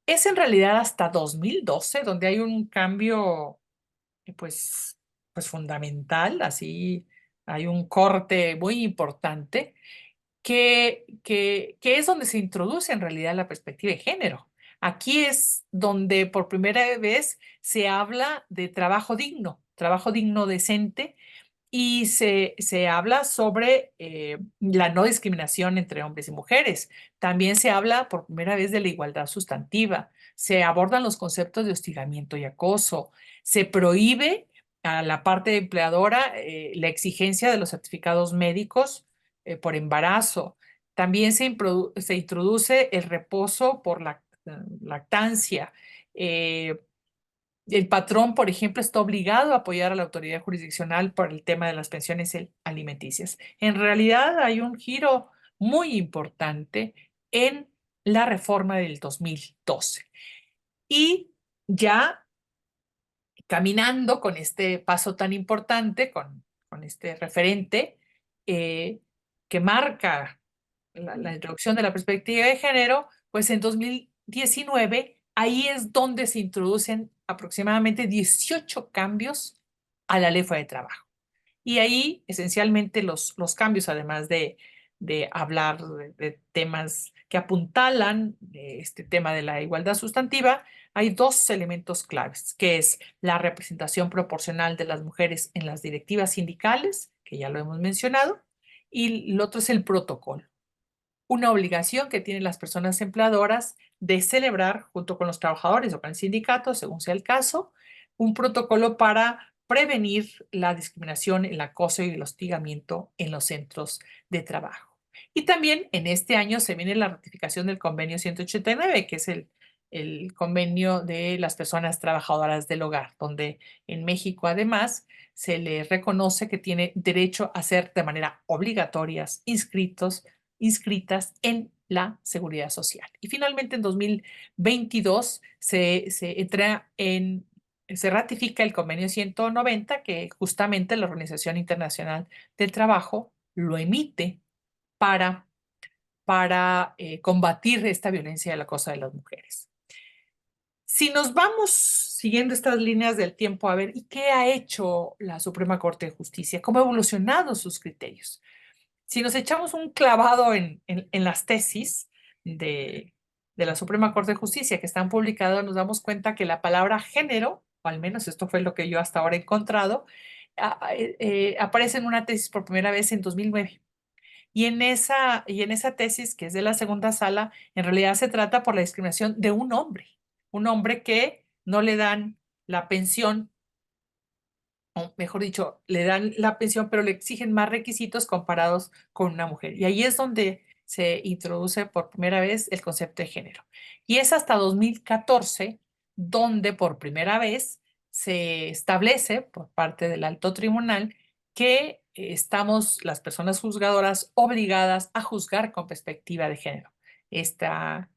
Es en realidad hasta 2012 donde hay un cambio pues, pues fundamental, así hay un corte muy importante que es donde se introduce en realidad la perspectiva de género. Aquí es donde por primera vez se habla de trabajo digno decente, y se habla sobre la no discriminación entre hombres y mujeres. También se habla por primera vez de la igualdad sustantiva. Se abordan los conceptos de hostigamiento y acoso. Se prohíbe a la parte empleadora la exigencia de los certificados médicos por embarazo. También se introduce el reposo por lactancia. Eh, el patrón, por ejemplo, está obligado a apoyar a la autoridad jurisdiccional por el tema de las pensiones alimenticias. En realidad hay un giro muy importante en la reforma del 2012. Y ya caminando con este paso tan importante, con este referente eh, que marca la introducción de la perspectiva de género, pues en 2019 ahí es donde se introducen aproximadamente 18 cambios a la ley de trabajo. Y ahí esencialmente los cambios, además de hablar de temas que apuntalan este tema de la igualdad sustantiva, hay dos elementos claves, que es la representación proporcional de las mujeres en las directivas sindicales, que ya lo hemos mencionado, y el otro es el protocolo, una obligación que tienen las personas empleadoras de celebrar junto con los trabajadores o con el sindicato, según sea el caso, un protocolo para prevenir la discriminación, el acoso y el hostigamiento en los centros de trabajo. Y también en este año se viene la ratificación del convenio 189, que es el convenio de las personas trabajadoras del hogar, donde en México además se les reconoce que tiene derecho a ser de manera obligatoria inscritas en la seguridad social. Y finalmente en 2022 se ratifica el convenio 190 que justamente la Organización Internacional del Trabajo lo emite para, para combatir esta violencia y el acoso de las mujeres. Si nos vamos siguiendo estas líneas del tiempo a ver, ¿y qué ha hecho la Suprema Corte de Justicia? ¿Cómo ha evolucionado sus criterios? Si nos echamos un clavado en las tesis de la Suprema Corte de Justicia que están publicadas, nos damos cuenta que la palabra género, o al menos esto fue lo que yo hasta ahora he encontrado, aparece en una tesis por primera vez en 2009. Y en esa tesis, que es de la segunda sala, en realidad se trata por la discriminación de un hombre que no le dan la pensión, o mejor dicho, le dan la pensión, pero le exigen más requisitos comparados con una mujer. Y ahí es donde se introduce por primera vez el concepto de género. Y es hasta 2014 donde por primera vez se establece por parte del alto tribunal que estamos las personas juzgadoras obligadas a juzgar con perspectiva de género. Esta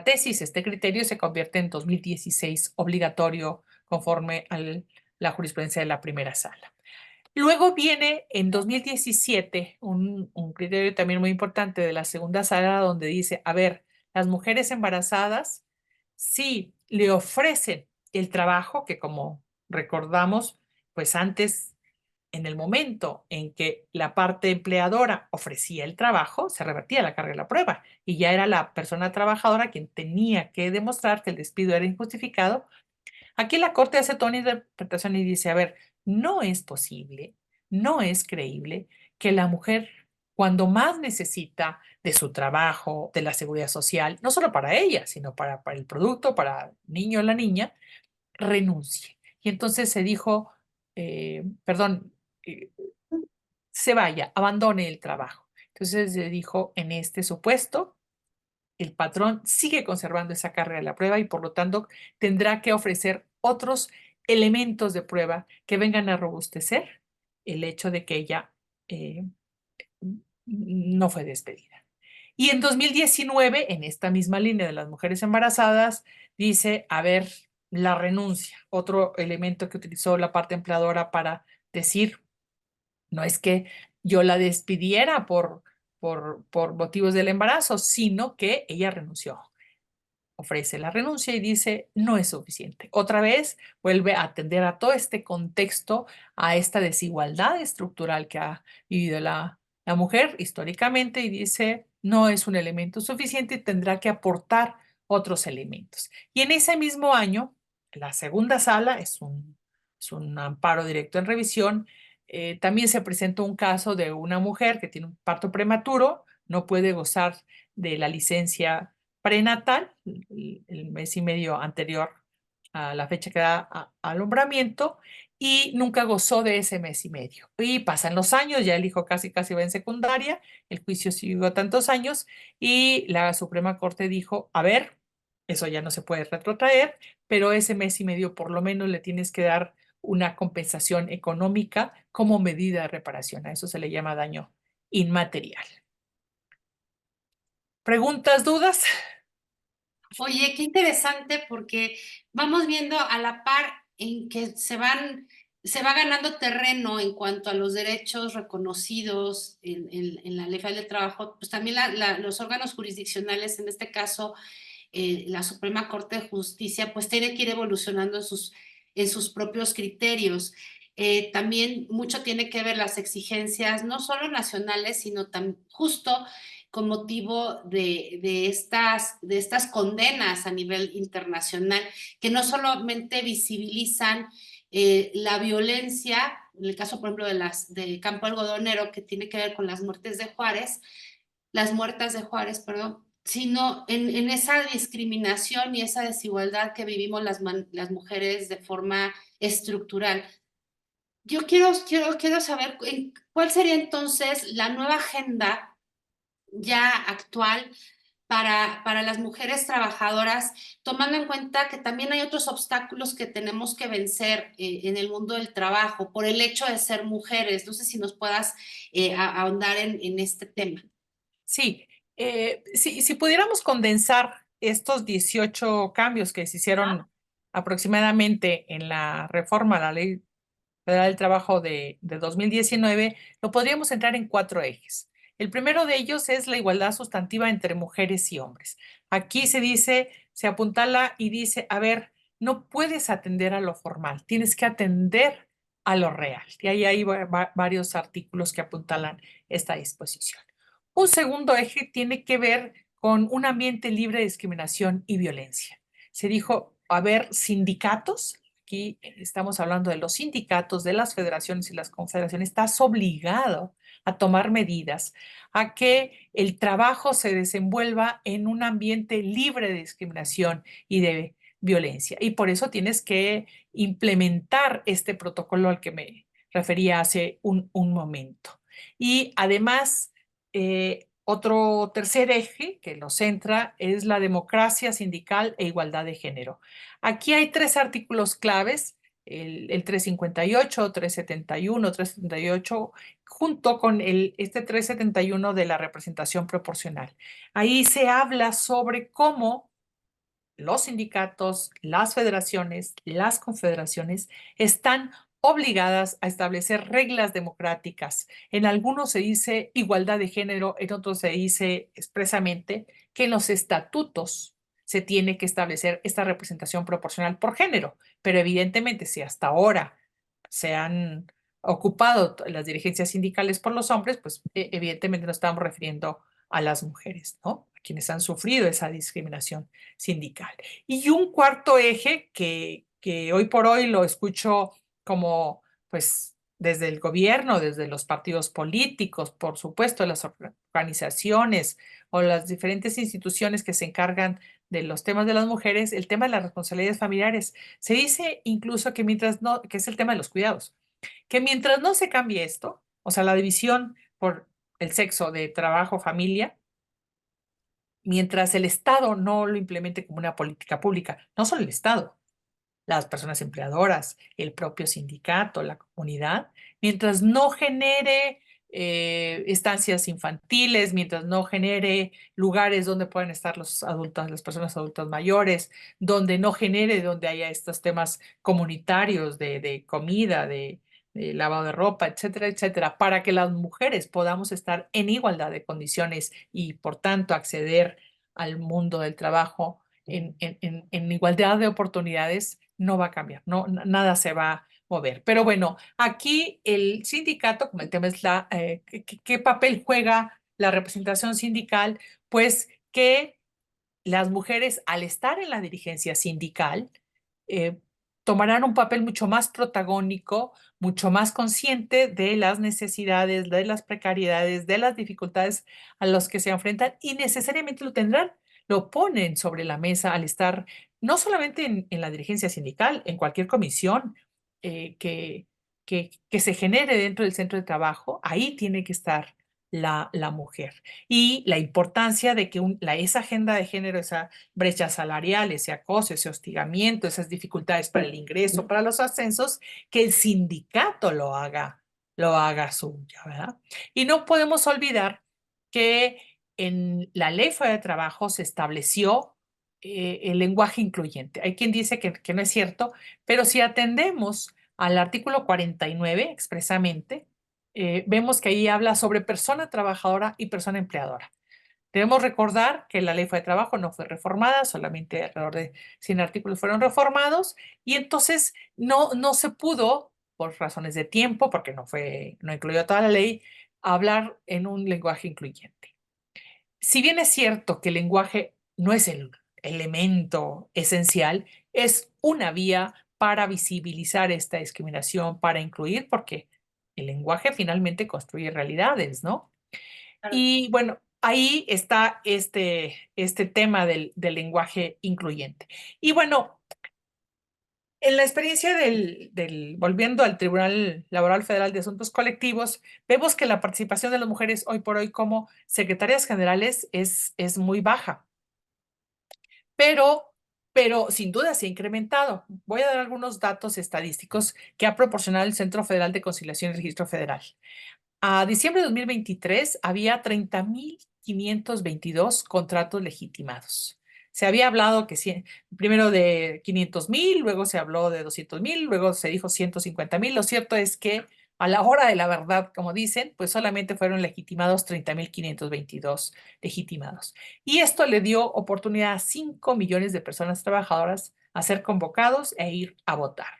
tesis, este criterio se convierte en 2016 obligatorio conforme a la jurisprudencia de la primera sala. Luego viene en 2017 un criterio también muy importante de la segunda sala donde dice, a ver, las mujeres embarazadas sí le ofrecen el trabajo que como recordamos, pues antes, en el momento en que la parte empleadora ofrecía el trabajo, se revertía la carga de la prueba y ya era la persona trabajadora quien tenía que demostrar que el despido era injustificado. Aquí la Corte hace toda una interpretación y dice, a ver, no es posible, no es creíble que la mujer, cuando más necesita de su trabajo, de la seguridad social, no solo para ella, sino para el producto, para el niño o la niña, renuncie. Y entonces se dijo, perdón, eh, se vaya, abandone el trabajo. Entonces se dijo, en este supuesto, el patrón sigue conservando esa carga de la prueba y por lo tanto tendrá que ofrecer otros elementos de prueba que vengan a robustecer el hecho de que ella eh, no fue despedida. Y en 2019, en esta misma línea de las mujeres embarazadas, dice, a ver, la renuncia, otro elemento que utilizó la parte empleadora para decir, no es que yo la despidiera por motivos del embarazo, sino que ella renunció. Ofrece la renuncia y dice, no es suficiente. Otra vez vuelve a atender a todo este contexto, a esta desigualdad estructural que ha vivido la mujer históricamente y dice, no es un elemento suficiente y tendrá que aportar otros elementos. Y en ese mismo año, la segunda sala es un amparo directo en revisión. También se presentó un caso de una mujer que tiene un parto prematuro, no puede gozar de la licencia prenatal, el mes y medio anterior a la fecha que da al alumbramiento, y nunca gozó de ese mes y medio. Y pasan los años, ya el hijo casi casi va en secundaria, el juicio siguió tantos años y la Suprema Corte dijo, a ver, eso ya no se puede retrotraer, pero ese mes y medio por lo menos le tienes que dar una compensación económica como medida de reparación. A eso se le llama daño inmaterial. ¿Preguntas, dudas? Oye, qué interesante porque vamos viendo a la par en que se va ganando terreno en cuanto a los derechos reconocidos en la Ley Federal del Trabajo, pues también los órganos jurisdiccionales, en este caso la Suprema Corte de Justicia, pues tiene que ir evolucionando en sus propios criterios. También mucho tiene que ver las exigencias, no solo nacionales, sino justo con motivo de estas condenas a nivel internacional, que no solamente visibilizan la violencia, en el caso, por ejemplo, de Campo Algodonero, que tiene que ver con las muertes de Juárez, las muertas de Juárez, perdón, sino en esa discriminación y esa desigualdad que vivimos las mujeres de forma estructural. Yo quiero saber cuál sería entonces la nueva agenda ya actual para las mujeres trabajadoras, tomando en cuenta que también hay otros obstáculos que tenemos que vencer en el mundo del trabajo por el hecho de ser mujeres. No sé si nos puedas ahondar en este tema. Sí, si pudiéramos condensar estos 18 cambios que se hicieron aproximadamente en la reforma a la Ley Federal del Trabajo de 2019, lo podríamos entrar en cuatro ejes. El primero de ellos es la igualdad sustantiva entre mujeres y hombres. Aquí se dice, se apuntala y dice, a ver, no puedes atender a lo formal, tienes que atender a lo real. Y ahí hay varios artículos que apuntalan esta disposición. Un segundo eje tiene que ver con un ambiente libre de discriminación y violencia. Se dijo, a ver, sindicatos, aquí estamos hablando de los sindicatos, de las federaciones y las confederaciones, estás obligado a tomar medidas a que el trabajo se desenvuelva en un ambiente libre de discriminación y de violencia. Y por eso tienes que implementar este protocolo al que me refería hace un momento. Y además, otro tercer eje que lo centra es la democracia sindical e igualdad de género. Aquí hay tres artículos claves, el 358, 371, 378, junto con este 371 de la representación proporcional. Ahí se habla sobre cómo los sindicatos, las federaciones, las confederaciones están obligadas a establecer reglas democráticas. En algunos se dice igualdad de género, en otros se dice expresamente que en los estatutos se tiene que establecer esta representación proporcional por género. Pero evidentemente, si hasta ahora se han ocupado las dirigencias sindicales por los hombres, pues evidentemente nos estamos refiriendo a las mujeres, ¿no? A quienes han sufrido esa discriminación sindical. Y un cuarto eje que hoy por hoy lo escucho como, pues, desde el gobierno, desde los partidos políticos, por supuesto, las organizaciones o las diferentes instituciones que se encargan de los temas de las mujeres, el tema de las responsabilidades familiares. Se dice incluso que mientras no, que es el tema de los cuidados, que mientras no se cambie esto, o sea, la división por el sexo de trabajo, familia, mientras el Estado no lo implemente como una política pública, no solo el Estado, las personas empleadoras, el propio sindicato, la comunidad, mientras no genere estancias infantiles, mientras no genere lugares donde puedan estar los adultos, las personas adultas mayores, donde no genere, donde haya estos temas comunitarios de comida, de lavado de ropa, etcétera, etcétera, para que las mujeres podamos estar en igualdad de condiciones y, por tanto, acceder al mundo del trabajo en igualdad de oportunidades, no va a cambiar, no, nada se va a mover. Pero bueno, aquí el sindicato, como el tema es ¿qué papel juega la representación sindical? Pues que las mujeres, al estar en la dirigencia sindical, eh, tomarán un papel mucho más protagónico, mucho más consciente de las necesidades, de las precariedades, de las dificultades a las que se enfrentan y necesariamente lo tendrán, lo ponen sobre la mesa al estar no solamente en la dirigencia sindical, en cualquier comisión que se genere dentro del centro de trabajo, ahí tiene que estar la mujer. Y la importancia de que esa agenda de género, esa brecha salarial, ese acoso, ese hostigamiento, esas dificultades para el ingreso, para los ascensos, que el sindicato lo haga suya, ¿verdad? Y no podemos olvidar que en la Ley Federal de Trabajo se estableció el lenguaje incluyente. Hay quien dice que no es cierto, pero si atendemos al artículo 49 expresamente, vemos que ahí habla sobre persona trabajadora y persona empleadora. Debemos recordar que la Ley Federal de Trabajo no fue reformada, solamente alrededor de 100 artículos fueron reformados y entonces no se pudo, por razones de tiempo, porque no incluyó toda la ley, hablar en un lenguaje incluyente. Si bien es cierto que el lenguaje no es el elemento esencial, es una vía para visibilizar esta discriminación, para incluir, porque el lenguaje finalmente construye realidades, ¿no? Claro. Y bueno, ahí está este tema del lenguaje incluyente. Y bueno, en la experiencia volviendo al Tribunal Laboral Federal de Asuntos Colectivos, vemos que la participación de las mujeres hoy por hoy como secretarias generales es muy baja, pero, pero sin duda se ha incrementado. Voy a dar algunos datos estadísticos que ha proporcionado el Centro Federal de Conciliación y Registro Federal. A diciembre de 2023 había 30.522 contratos legitimados. Se había hablado primero de 500,000, luego se habló de 200,000, luego se dijo 150,000. Lo cierto es que a la hora de la verdad, como dicen, pues solamente fueron legitimados 30.522 legitimados. Y esto le dio oportunidad a 5 millones de personas trabajadoras a ser convocados e ir a votar.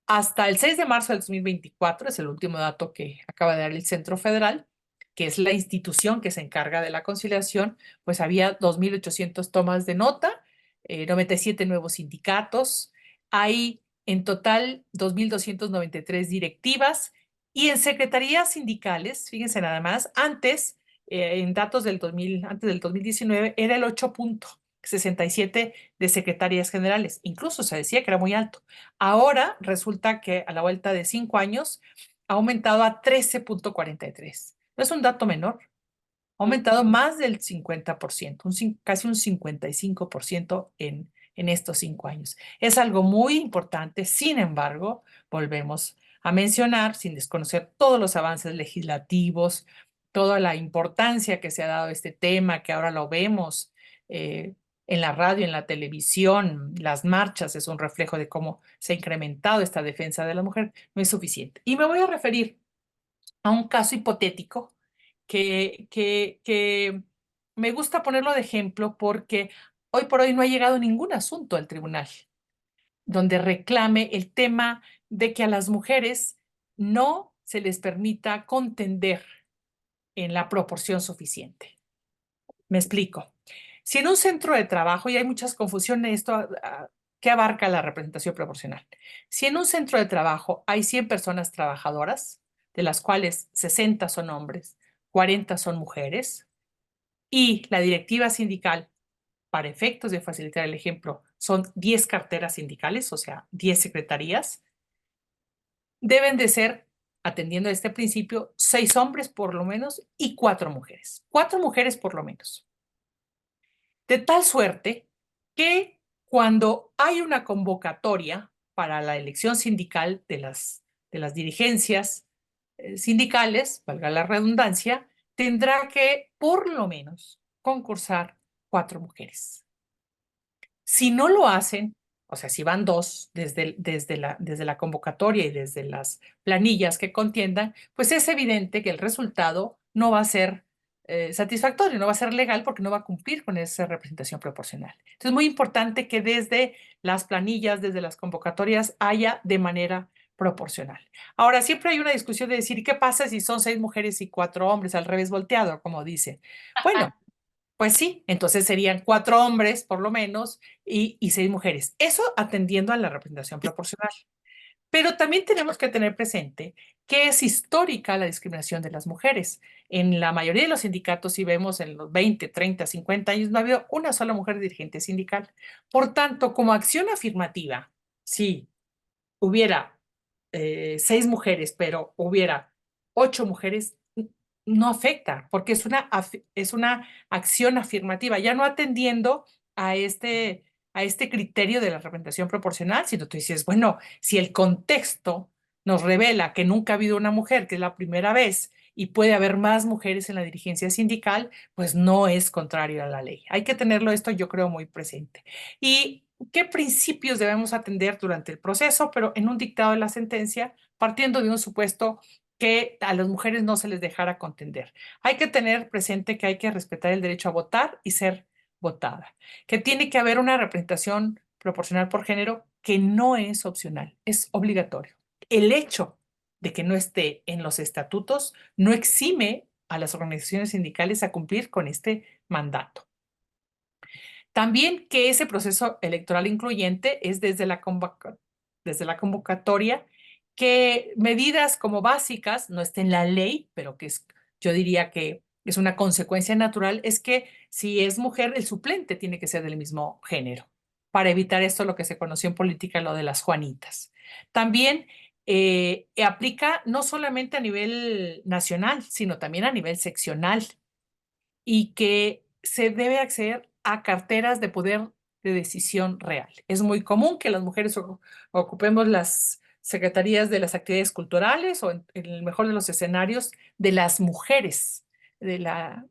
Hasta el 6 de marzo del 2024, es el último dato que acaba de dar el Centro Federal, que es la institución que se encarga de la conciliación, pues había 2.800 tomas de nota, 97 nuevos sindicatos, hay en total 2.293 directivas y en secretarías sindicales, fíjense nada más, en datos antes del 2019, era el 8,67 de secretarias generales. Incluso se decía que era muy alto. Ahora resulta que a la vuelta de 5 años ha aumentado a 13,43. No es un dato menor, ha aumentado más del 50%, casi un 55% en estos 5 años. Es algo muy importante, sin embargo, volvemos a mencionar, sin desconocer todos los avances legislativos, toda la importancia que se ha dado a este tema, que ahora lo vemos en la radio, en la televisión, las marchas es un reflejo de cómo se ha incrementado esta defensa de la mujer, no es suficiente. Y me voy a referir a un caso hipotético que me gusta ponerlo de ejemplo porque hoy por hoy no ha llegado ningún asunto al tribunal donde reclame el tema de que a las mujeres no se les permita contender en la proporción suficiente. Me explico. Si en un centro de trabajo, y hay muchas confusiones, esto ¿qué abarca la representación proporcional? Si en un centro de trabajo hay 100 personas trabajadoras, de las cuales 60 son hombres, 40 son mujeres, y la directiva sindical, para efectos de facilitar el ejemplo, son 10 carteras sindicales, o sea, 10 secretarías, deben de ser, atendiendo a este principio, 6 hombres por lo menos y 4 mujeres. 4 mujeres por lo menos. De tal suerte que cuando hay una convocatoria para la elección sindical de las dirigencias sindicales, valga la redundancia, tendrá que por lo menos concursar 4 mujeres. Si no lo hacen, o sea, si van dos desde la convocatoria y desde las planillas que contiendan, pues es evidente que el resultado no va a ser satisfactorio, no va a ser legal porque no va a cumplir con esa representación proporcional. Entonces, es muy importante que desde las planillas, desde las convocatorias, haya de manera proporcional. Ahora, siempre hay una discusión de decir, ¿qué pasa si son 6 mujeres y 4 hombres, al revés volteado, como dice? Bueno, pues sí, entonces serían 4 hombres por lo menos y 6 mujeres. Eso atendiendo a la representación proporcional. Pero también tenemos que tener presente que es histórica la discriminación de las mujeres. En la mayoría de los sindicatos, si vemos en los 20, 30, 50 años, no ha habido una sola mujer dirigente sindical. Por tanto, como acción afirmativa, sí hubiera 6 mujeres, pero hubiera 8 mujeres, no afecta, porque es una acción afirmativa, ya no atendiendo a a este criterio de la representación proporcional, sino tú dices, bueno, si el contexto nos revela que nunca ha habido una mujer, que es la primera vez, y puede haber más mujeres en la dirigencia sindical, pues no es contrario a la ley. Hay que tenerlo esto, yo creo, muy presente. Y qué principios debemos atender durante el proceso, pero en un dictado de la sentencia, partiendo de un supuesto que a las mujeres no se les dejara contender. Hay que tener presente que hay que respetar el derecho a votar y ser votada, que tiene que haber una representación proporcional por género que no es opcional, es obligatorio. El hecho de que no esté en los estatutos no exime a las organizaciones sindicales a cumplir con este mandato. También que ese proceso electoral incluyente es desde la convocatoria, que medidas como básicas, no está en la ley, pero que es, yo diría que es una consecuencia natural, es que si es mujer, el suplente tiene que ser del mismo género, para evitar esto lo que se conoció en política, lo de las Juanitas. También aplica no solamente a nivel nacional, sino también a nivel seccional y que se debe acceder a carteras de poder de decisión real. Es muy común que las mujeres ocupemos las secretarías de las actividades culturales o en el mejor de los escenarios de las mujeres, de la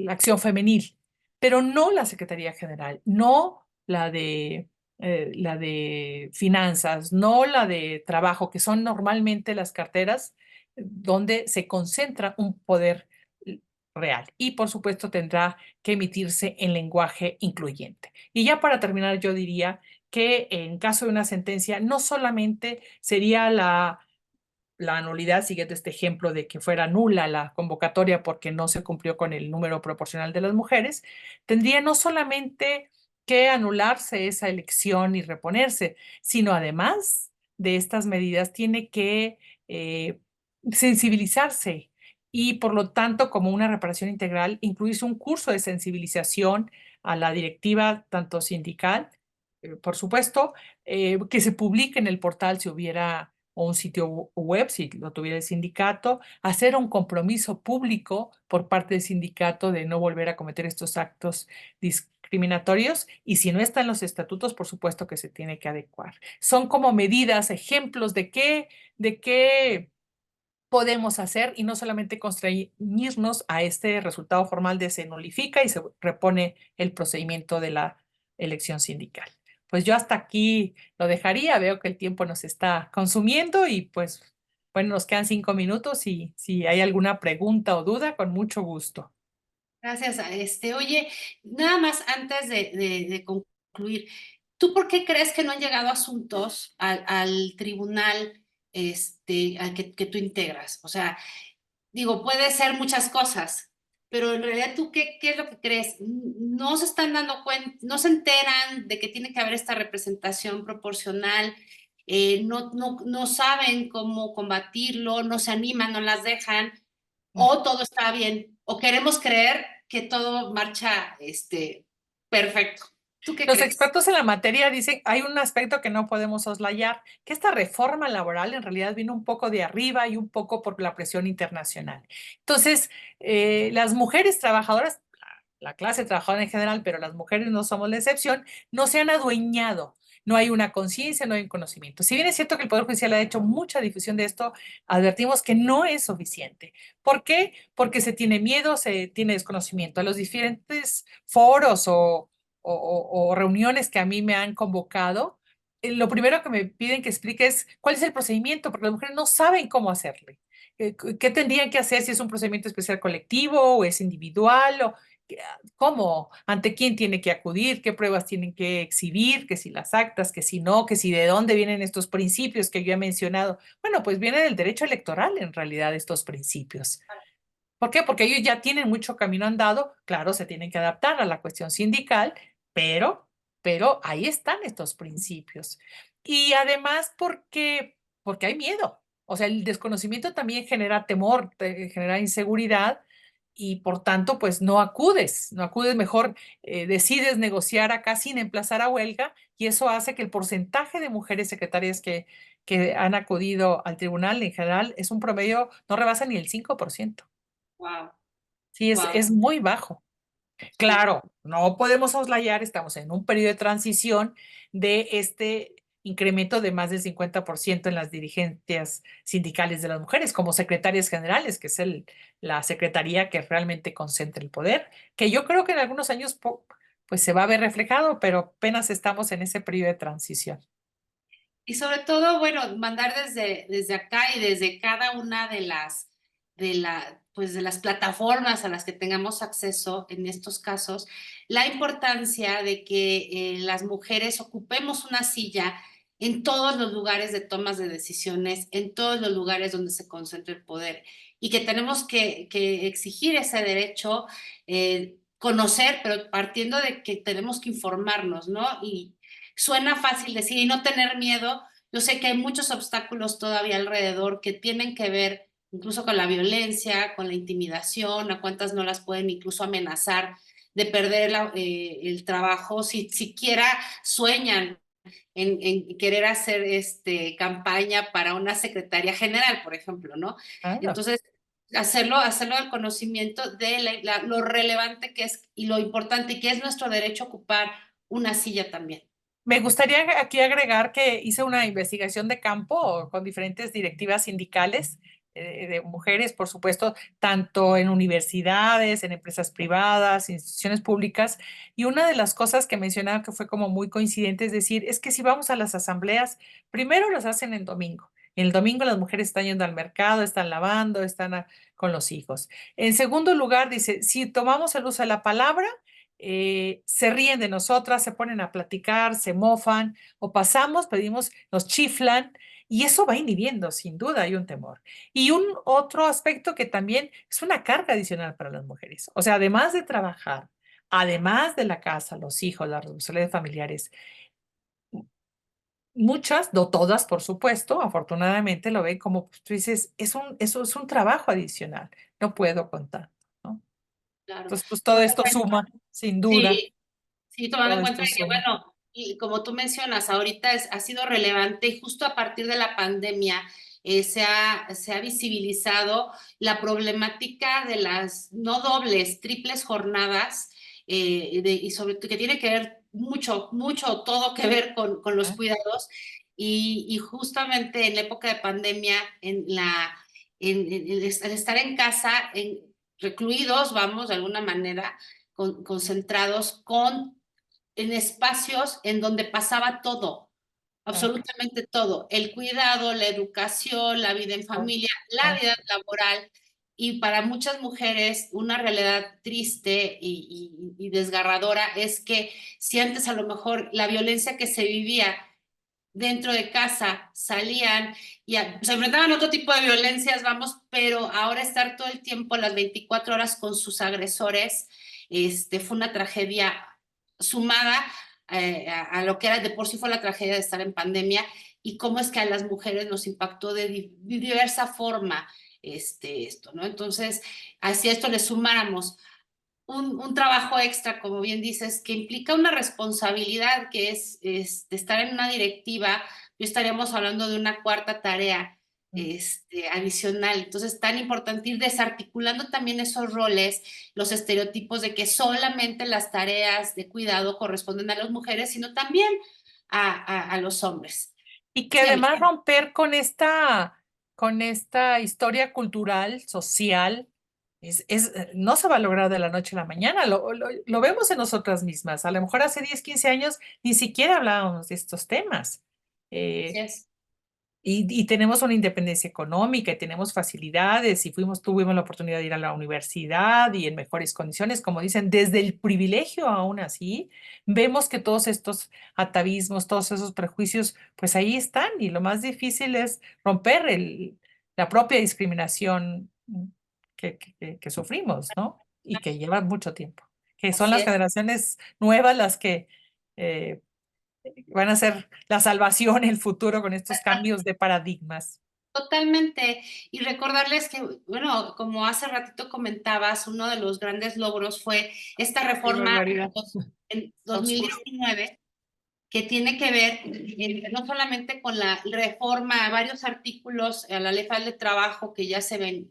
acción femenil, pero no la Secretaría General, no la de finanzas, no la de trabajo, que son normalmente las carteras donde se concentra un poder real. Y por supuesto tendrá que emitirse en lenguaje incluyente. Y ya para terminar, yo diría que en caso de una sentencia, no solamente sería la nulidad, siguiendo este ejemplo de que fuera nula la convocatoria porque no se cumplió con el número proporcional de las mujeres, tendría no solamente que anularse esa elección y reponerse, sino además de estas medidas, tiene que sensibilizarse y por lo tanto, como una reparación integral, incluirse un curso de sensibilización a la directiva, tanto sindical, por supuesto, que se publique en el portal si hubiera o un sitio web, si lo tuviera el sindicato, hacer un compromiso público por parte del sindicato de no volver a cometer estos actos discriminatorios y si no está en los estatutos, por supuesto que se tiene que adecuar. Son como medidas, ejemplos de qué podemos hacer y no solamente constreñirnos a este resultado formal de se nulifica y se repone el procedimiento de la elección sindical. Pues yo hasta aquí lo dejaría, veo que el tiempo nos está consumiendo y pues bueno, nos quedan 5 minutos y si hay alguna pregunta o duda, con mucho gusto. Gracias a oye, nada más antes de concluir, ¿tú por qué crees que no han llegado asuntos al tribunal al que tú integras? O sea, digo, puede ser muchas cosas, pero en realidad tú qué es lo que crees? No se están dando cuenta, no se enteran de que tiene que haber esta representación proporcional, no saben cómo combatirlo, no se animan, no las dejan, o todo está bien, o queremos creer que todo marcha perfecto. ¿Tú qué Los crees? expertos en la materia dicen, hay un aspecto que no podemos soslayar, que esta reforma laboral en realidad vino un poco de arriba y un poco por la presión internacional. Entonces, las mujeres trabajadoras, la clase trabajadora en general, pero las mujeres no somos la excepción, no se han adueñado. No hay una conciencia, no hay un conocimiento. Si bien es cierto que el Poder Judicial ha hecho mucha difusión de esto, advertimos que no es suficiente. ¿Por qué? Porque se tiene miedo, se tiene desconocimiento. A los diferentes foros o reuniones que a mí me han convocado, lo primero que me piden que explique es cuál es el procedimiento, porque las mujeres no saben cómo hacerle. ¿Qué tendrían que hacer si es un procedimiento especial colectivo o es individual? O, ¿cómo? ¿Ante quién tiene que acudir? ¿Qué pruebas tienen que exhibir? Que si las actas, que si no, que si de dónde vienen estos principios que yo he mencionado. Bueno, pues viene del derecho electoral en realidad estos principios. ¿Por qué? Porque ellos ya tienen mucho camino andado, claro, se tienen que adaptar a la cuestión sindical, pero, pero ahí están estos principios. Y además porque hay miedo. O sea, el desconocimiento también genera temor, genera inseguridad y por tanto, pues no acudes mejor, decides negociar acá sin emplazar a huelga y eso hace que el porcentaje de mujeres secretarias que han acudido al tribunal en general es un promedio, no rebasa ni el 5%. Wow, Sí, wow, es muy bajo. sí. Claro, no podemos soslayar, estamos en un periodo de transición de este incremento de más del 50% en las dirigencias sindicales de las mujeres, como secretarias generales, que es la secretaría que realmente concentra el poder, que yo creo que en algunos años pues se va a ver reflejado, pero apenas estamos en ese periodo de transición. Y sobre todo, bueno, mandar desde acá y desde cada una pues de las plataformas a las que tengamos acceso en estos casos, la importancia de que las mujeres ocupemos una silla en todos los lugares de tomas de decisiones, en todos los lugares donde se concentra el poder y que tenemos que exigir ese derecho, conocer, pero partiendo de que tenemos que informarnos, ¿no? Y suena fácil decir y no tener miedo. Yo sé que hay muchos obstáculos todavía alrededor que tienen que ver incluso con la violencia, con la intimidación, a cuántas no las pueden incluso amenazar de perder el trabajo si siquiera sueñan en querer hacer campaña para una secretaria general, por ejemplo, ¿no? Claro. Entonces, hacerlo al conocimiento de lo relevante que es y lo importante que es nuestro derecho a ocupar una silla también. Me gustaría aquí agregar que hice una investigación de campo con diferentes directivas sindicales de mujeres, por supuesto, tanto en universidades, en empresas privadas, instituciones públicas. Y una de las cosas que mencionaba que fue como muy coincidente es decir, es que si vamos a las asambleas, primero las hacen en domingo. En el domingo las mujeres están yendo al mercado, están lavando, están con los hijos. En segundo lugar, dice, si tomamos el uso de la palabra, se ríen de nosotras, se ponen a platicar, se mofan o pasamos, pedimos, nos chiflan y eso va inhibiendo, sin duda hay un temor. Y un otro aspecto que también es una carga adicional para las mujeres. O sea, además de trabajar, además de la casa, los hijos, las responsabilidades familiares, muchas, no todas, por supuesto, afortunadamente lo ven como, pues, tú dices, eso es un trabajo adicional, no puedo contar, ¿no? Claro. Entonces, pues todo esto suma, sin duda, Sí, sí, tomando todo en cuenta esto que, suma. bueno, y como tú mencionas, ahorita ha sido relevante y justo a partir de la pandemia se ha visibilizado la problemática de las no dobles, triples jornadas y sobre todo que tiene que ver mucho, mucho, todo que ver con los ¿Eh? cuidados y justamente en la época de pandemia, al estar en casa, recluidos, vamos, de alguna manera concentrados con en espacios en donde pasaba todo, Ah, absolutamente todo, el cuidado, la educación, la vida en ah, familia, la ah. vida laboral, y para muchas mujeres una realidad triste y desgarradora es que si antes a lo mejor la violencia que se vivía dentro de casa salían y se enfrentaban a otro tipo de violencias, vamos, pero ahora estar todo el tiempo, las 24 horas con sus agresores, fue una tragedia sumada a lo que era de por sí fue la tragedia de estar en pandemia y cómo es que a las mujeres nos impactó de diversa forma esto, ¿no? Entonces, así a esto le sumáramos un trabajo extra, como bien dices, que implica una responsabilidad que es estar en una directiva, yo estaríamos hablando de una cuarta tarea adicional. Entonces, tan importante ir desarticulando también esos roles, los estereotipos de que solamente las tareas de cuidado corresponden a las mujeres, sino también a los hombres. Y que Sí, además amiga. romper con esta historia cultural, social, no se va a lograr de la noche a la mañana, lo vemos en nosotras mismas. A lo mejor hace 10 15 años ni siquiera hablábamos de estos temas. Así Eh, es. y tenemos una independencia económica y tenemos facilidades y tuvimos la oportunidad de ir a la universidad y en mejores condiciones, como dicen, desde el privilegio aún así, vemos que todos estos atavismos, todos esos prejuicios, pues ahí están y lo más difícil es romper la propia discriminación que sufrimos, ¿no? Y que lleva mucho tiempo, que son Así las es. generaciones nuevas las que eh, van a ser la salvación en el futuro con estos cambios de paradigmas. Totalmente. Y recordarles que, bueno, como hace ratito comentabas, uno de los grandes logros fue esta Qué reforma barbaridad. en Está oscuro. 2019, que tiene que ver no solamente con la reforma a varios artículos a la Ley Federal de Trabajo que ya se ven,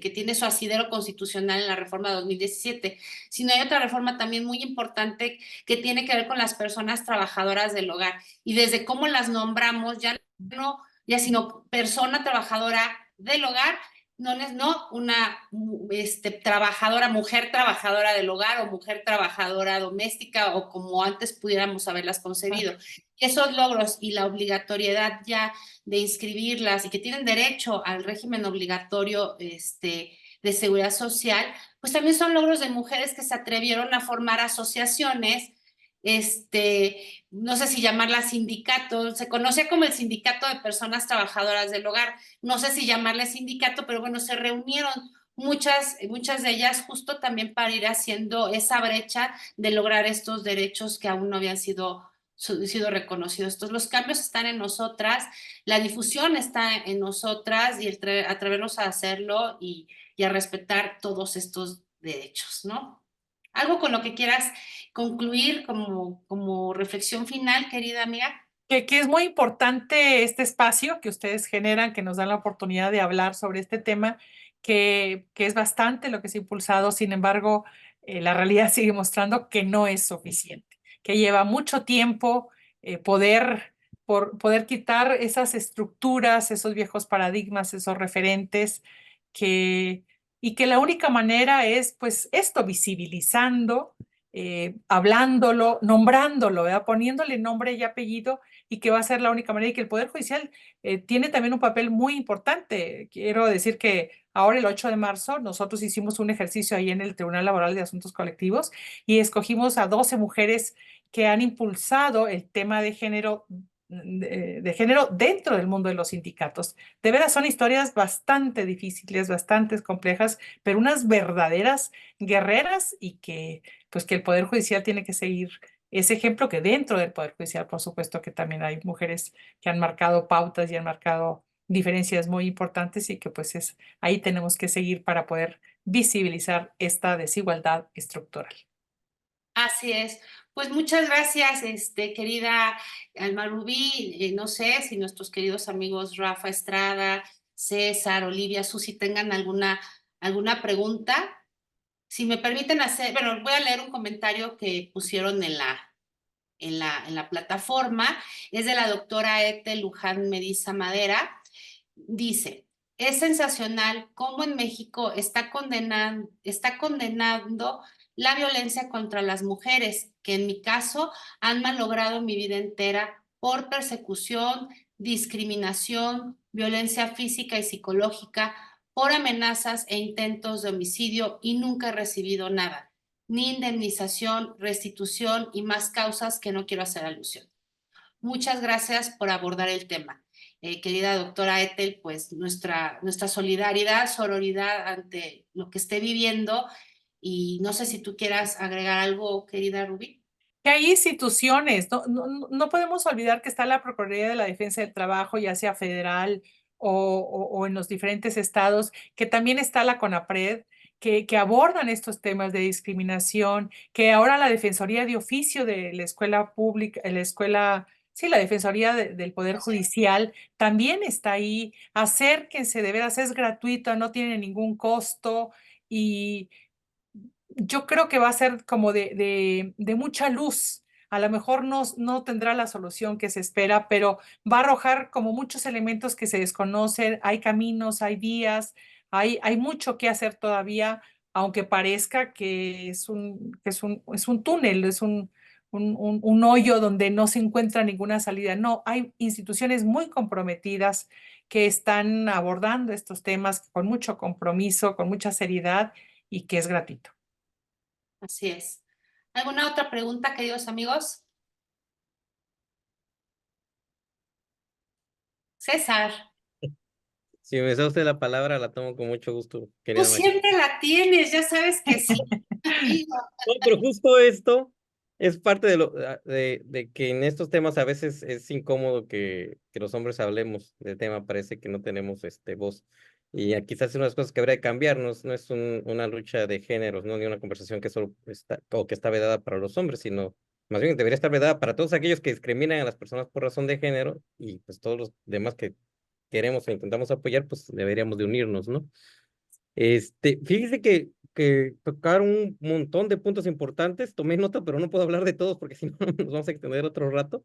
que tiene su asidero constitucional en la reforma de 2017, sino hay otra reforma también muy importante que tiene que ver con las personas trabajadoras del hogar y desde cómo las nombramos, ya no, ya sino persona trabajadora del hogar, no una trabajadora, mujer trabajadora del hogar o mujer trabajadora doméstica o como antes pudiéramos haberlas Ah, concebido. Y esos logros y la obligatoriedad ya de inscribirlas y que tienen derecho al régimen obligatorio de seguridad social, pues también son logros de mujeres que se atrevieron a formar asociaciones, no sé si llamarlas sindicatos, se conocía como el Sindicato de Personas Trabajadoras del Hogar, no sé si llamarle sindicato, pero bueno, se reunieron muchas de ellas justo también para ir haciendo esa brecha de lograr estos derechos que aún no habían sido reconocidos. Entonces, los cambios están en nosotras, la difusión está en nosotras y atrevernos a hacerlo y a respetar todos estos derechos, ¿no? Algo con lo que quieras concluir como reflexión final, querida amiga. que es muy importante este espacio que ustedes generan, que nos dan la oportunidad de hablar sobre este tema, que es bastante lo que se ha impulsado. Sin embargo, la realidad sigue mostrando que no es suficiente, que lleva mucho tiempo poder quitar esas estructuras, esos viejos paradigmas, esos referentes, que, y que la única manera es, pues, esto, visibilizando, hablándolo, nombrándolo, ¿verdad? Poniéndole nombre y apellido y que va a ser la única manera y que el Poder Judicial tiene también un papel muy importante. Quiero decir que ahora el 8 de marzo nosotros hicimos un ejercicio ahí en el Tribunal Laboral de Asuntos Colectivos y escogimos a 12 mujeres que han impulsado el tema de género dentro del mundo de los sindicatos. De veras son historias bastante difíciles, bastante complejas, pero unas verdaderas guerreras y que pues que el Poder Judicial tiene que seguir ese ejemplo, que dentro del Poder Judicial, por supuesto, que también hay mujeres que han marcado pautas y han marcado diferencias muy importantes y que pues ahí tenemos que seguir para poder visibilizar esta desigualdad estructural. Así es. Pues muchas gracias, querida Alma Rubí. No sé si nuestros queridos amigos Rafa Estrada, César, Olivia, Susi tengan alguna pregunta. Si me permiten hacer, bueno, voy a leer un comentario que pusieron en la plataforma. Es de la doctora Ete Luján Mediza Madera. Dice, es sensacional cómo en México está condenando la violencia contra las mujeres, que en mi caso han malogrado mi vida entera por persecución, discriminación, violencia física y psicológica, por amenazas e intentos de homicidio y nunca he recibido nada, ni indemnización, restitución y más causas que no quiero hacer alusión. Muchas gracias por abordar el tema. Querida doctora Ethel, pues nuestra solidaridad, sororidad ante lo que esté viviendo y no sé si tú quieras agregar algo, querida Rubí. Que hay instituciones, no podemos olvidar que está la Procuraduría de la Defensa del Trabajo, ya sea federal o en los diferentes estados, que también está la CONAPRED, que abordan estos temas de discriminación, que ahora la Defensoría de Oficio de la Escuela Pública, la Escuela, sí, la Defensoría del Poder Judicial también está ahí. Acérquense, de veras, es gratuito, no tiene ningún costo y yo creo que va a ser como de mucha luz. A lo mejor no tendrá la solución que se espera, pero va a arrojar como muchos elementos que se desconocen. Hay caminos, hay vías, hay mucho que hacer todavía, aunque parezca que es un túnel, es un hoyo donde no se encuentra ninguna salida. No, hay instituciones muy comprometidas que están abordando estos temas con mucho compromiso, con mucha seriedad y que es gratuito. Así es. ¿Alguna otra pregunta, queridos amigos? César, Si me da usted la palabra, la tomo con mucho gusto, tú querida María. siempre la tienes, ya sabes que sí, amigo. No, pero justo esto es parte de de que en estos temas a veces es incómodo que los hombres hablemos del tema, parece que no tenemos voz. Y quizás es una de las cosas que habría que cambiar, no es una lucha de géneros, no ni una conversación que solo está, o que está vedada para los hombres, sino más bien debería estar vedada para todos aquellos que discriminan a las personas por razón de género y pues todos los demás que queremos o intentamos apoyar, pues deberíamos de unirnos, ¿no? Fíjese que tocaron un montón de puntos importantes, tomé nota, pero no puedo hablar de todos porque si no nos vamos a extender otro rato.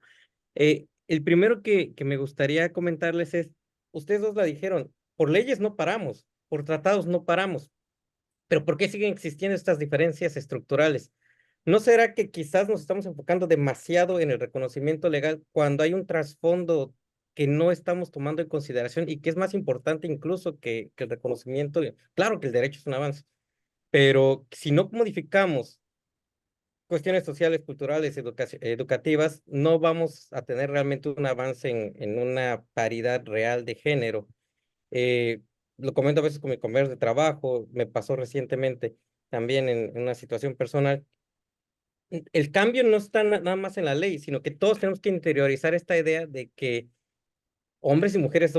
El primero que me gustaría comentarles es, ustedes dos la dijeron, por leyes no paramos, por tratados no paramos, pero ¿por qué siguen existiendo estas diferencias estructurales? ¿No será que quizás nos estamos enfocando demasiado en el reconocimiento legal cuando hay un trasfondo que no estamos tomando en consideración y que es más importante incluso que el reconocimiento? Claro que el derecho es un avance, pero si no modificamos cuestiones sociales, culturales, educativas, no vamos a tener realmente un avance en una paridad real de género. Eh, lo comento a veces con mi compañeros de trabajo, me pasó recientemente también en una situación personal. El cambio no está nada más en la ley, sino que todos tenemos que interiorizar esta idea de que hombres y mujeres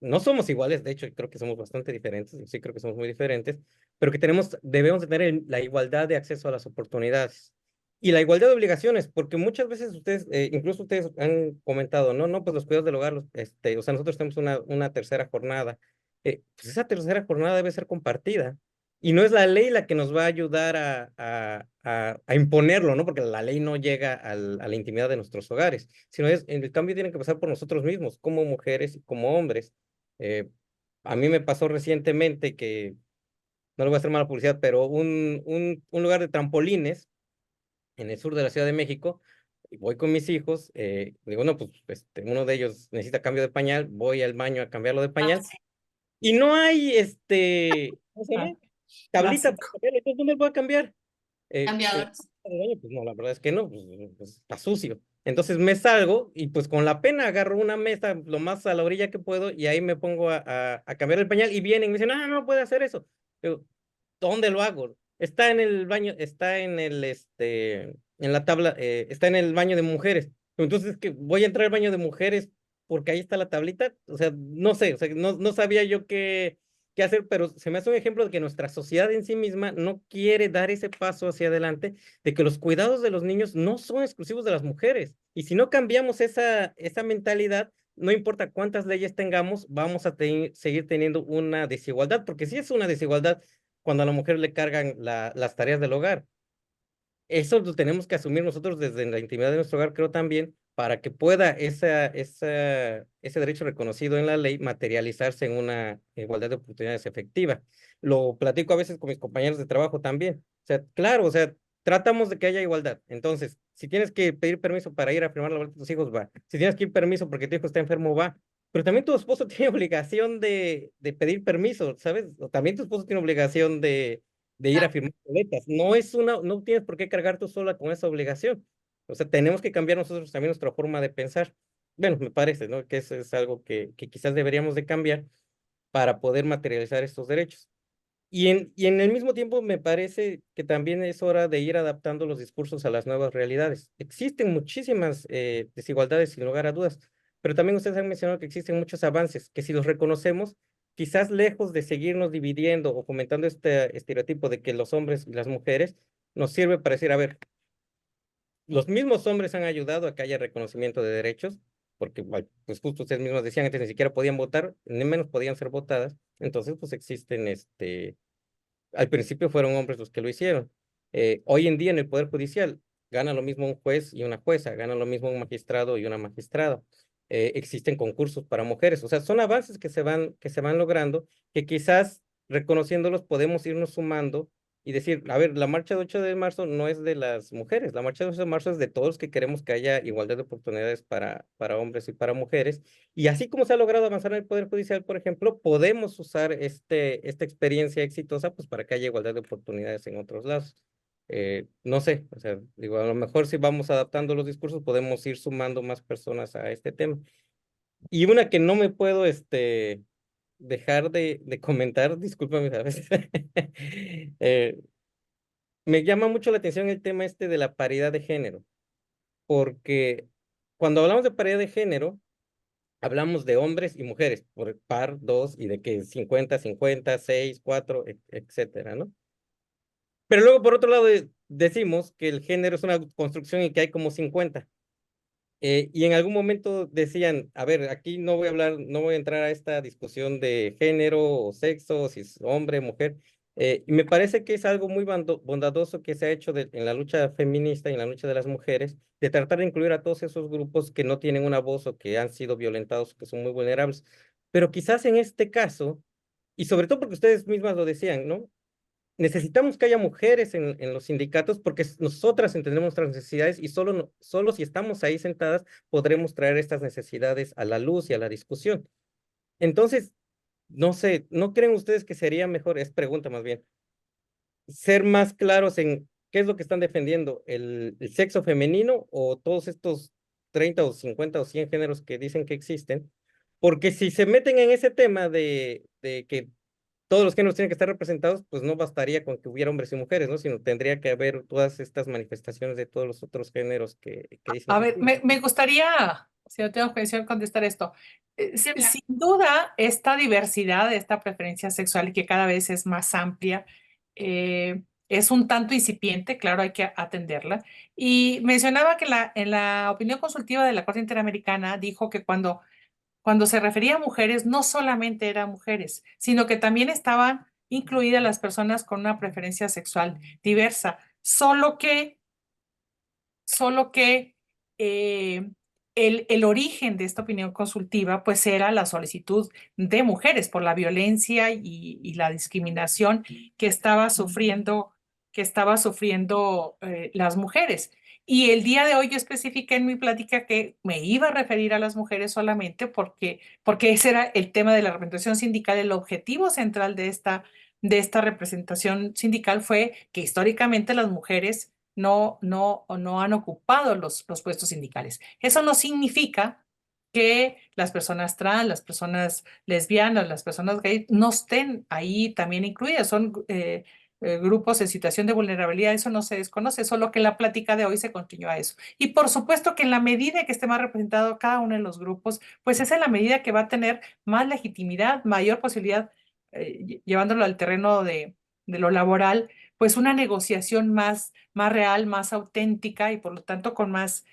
no somos iguales, de hecho creo que somos bastante diferentes, yo sí creo que somos muy diferentes, pero que debemos de tener la igualdad de acceso a las oportunidades y la igualdad de obligaciones, porque muchas veces ustedes, incluso ustedes han comentado, no, pues los cuidados del hogar, o sea, nosotros tenemos una tercera jornada, pues esa tercera jornada debe ser compartida. Y no es la ley la que nos va a ayudar a imponerlo, ¿no? Porque la ley no llega a la intimidad de nuestros hogares, sino el cambio tiene que pasar por nosotros mismos, como mujeres y como hombres. Eh, a mí me pasó recientemente que, no le voy a hacer mala publicidad, pero un lugar de trampolines en el sur de la Ciudad de México, y voy con mis hijos, digo, no, pues uno de ellos necesita cambio de pañal, voy al baño a cambiarlo de Ah, pañal, sí, y no hay, ¿cómo se Ah, llama? Tablita para clásico. cambiarlo, entonces, ¿dónde lo voy a cambiar? El cambiadores. de baño, pues no, la verdad es que no, pues, está sucio. Entonces me salgo y pues con la pena agarro una mesa lo más a la orilla que puedo y ahí me pongo a cambiar el pañal y vienen y me dicen, no puede hacer eso. Digo, ¿dónde lo hago? Está en el baño, está en en la tabla, está en el baño de mujeres. Entonces, que voy a entrar al baño de mujeres porque ahí está la tablita. O sea, no sé, o sea, no sabía yo qué hacer, pero se me hace un ejemplo de que nuestra sociedad en sí misma no quiere dar ese paso hacia adelante, de que los cuidados de los niños no son exclusivos de las mujeres. Y si no cambiamos esa mentalidad, no importa cuántas leyes tengamos, vamos a seguir teniendo una desigualdad, porque sí es una desigualdad cuando a la mujer le cargan las tareas del hogar. Eso lo tenemos que asumir nosotros desde la intimidad de nuestro hogar, creo también, para que pueda ese derecho reconocido en la ley materializarse en una igualdad de oportunidades efectiva. Lo platico a veces con mis compañeros de trabajo también. O sea, claro, o sea, tratamos de que haya igualdad. Entonces, si tienes que pedir permiso para ir a firmar la boleta de tus hijos, va. Si tienes que ir permiso porque tu hijo está enfermo, va. Pero también tu esposo tiene obligación de pedir permiso, ¿sabes? O también tu esposo tiene obligación de ir a firmar boletas. No tienes por qué cargar tú sola con esa obligación. O sea, tenemos que cambiar nosotros también nuestra forma de pensar. Bueno, me parece, ¿no? Que eso es algo que quizás deberíamos de cambiar para poder materializar estos derechos. Y en el mismo tiempo me parece que también es hora de ir adaptando los discursos a las nuevas realidades. Existen muchísimas desigualdades, sin lugar a dudas, pero también ustedes han mencionado que existen muchos avances, que si los reconocemos, quizás lejos de seguirnos dividiendo o fomentando este estereotipo de que los hombres y las mujeres, nos sirve para decir, a ver, los mismos hombres han ayudado a que haya reconocimiento de derechos, porque bueno, pues justo ustedes mismos decían antes ni siquiera podían votar, ni menos podían ser votadas, entonces pues existen al principio fueron hombres los que lo hicieron. Hoy en día en el Poder Judicial gana lo mismo un juez y una jueza, gana lo mismo un magistrado y una magistrada. Existen concursos para mujeres, o sea, son avances que se van logrando, que quizás reconociéndolos podemos irnos sumando y decir, a ver, la marcha de 8 de marzo no es de las mujeres, la marcha de 8 de marzo es de todos los que queremos que haya igualdad de oportunidades para hombres y para mujeres. Y así como se ha logrado avanzar en el Poder Judicial, por ejemplo, podemos usar esta experiencia exitosa pues para que haya igualdad de oportunidades en otros lados. No sé, o sea, digo, a lo mejor si vamos adaptando los discursos podemos ir sumando más personas a este tema. Y una que no me puedo dejar de comentar, discúlpame, ¿sabes? Eh, Me llama mucho la atención el tema de la paridad de género, porque cuando hablamos de paridad de género, hablamos de hombres y mujeres, por par, dos, y de que 50-50, 6, 4, etcétera, ¿no? Pero luego, por otro lado, decimos que el género es una construcción y que hay como 50. Y en algún momento decían, a ver, aquí no voy a hablar, no voy a entrar a esta discusión de género o sexo, si es hombre, mujer. Y me parece que es algo muy bondadoso que se ha hecho en la lucha feminista y en la lucha de las mujeres, de tratar de incluir a todos esos grupos que no tienen una voz o que han sido violentados, que son muy vulnerables. Pero quizás en este caso, y sobre todo porque ustedes mismas lo decían, ¿no? Necesitamos que haya mujeres en los sindicatos porque nosotras entendemos nuestras necesidades y solo si estamos ahí sentadas podremos traer estas necesidades a la luz y a la discusión. Entonces, no sé, ¿no creen ustedes que sería mejor, es pregunta más bien, ser más claros en qué es lo que están defendiendo, el sexo femenino o todos estos 30 o 50 o 100 géneros que dicen que existen? Porque si se meten en ese tema de que todos los géneros tienen que estar representados, pues no bastaría con que hubiera hombres y mujeres, ¿no? Sino tendría que haber todas estas manifestaciones de todos los otros géneros que dicen A que ver, existen. me gustaría, si no tengo que contestar esto. Sin duda, esta diversidad, esta preferencia sexual que cada vez es más amplia, es un tanto incipiente, claro, hay que atenderla. Y mencionaba que en la opinión consultiva de la Corte Interamericana dijo que cuando se refería a mujeres, no solamente eran mujeres, sino que también estaban incluidas las personas con una preferencia sexual diversa, solo que eh, el origen de esta opinión consultiva pues era la solicitud de mujeres por la violencia y la discriminación que estaba sufriendo las mujeres. Y el día de hoy yo especifiqué en mi plática que me iba a referir a las mujeres solamente porque ese era el tema de la representación sindical. El objetivo central de esta representación sindical fue que históricamente las mujeres no han ocupado los puestos sindicales. Eso no significa que las personas trans, las personas lesbianas, las personas gays no estén ahí también incluidas. Son grupos en situación de vulnerabilidad, eso no se desconoce, solo que la plática de hoy se continuó a eso. Y por supuesto que en la medida que esté más representado cada uno de los grupos, pues esa es la medida que va a tener más legitimidad, mayor posibilidad, llevándolo al terreno de lo laboral, pues una negociación más real, más auténtica y por lo tanto con más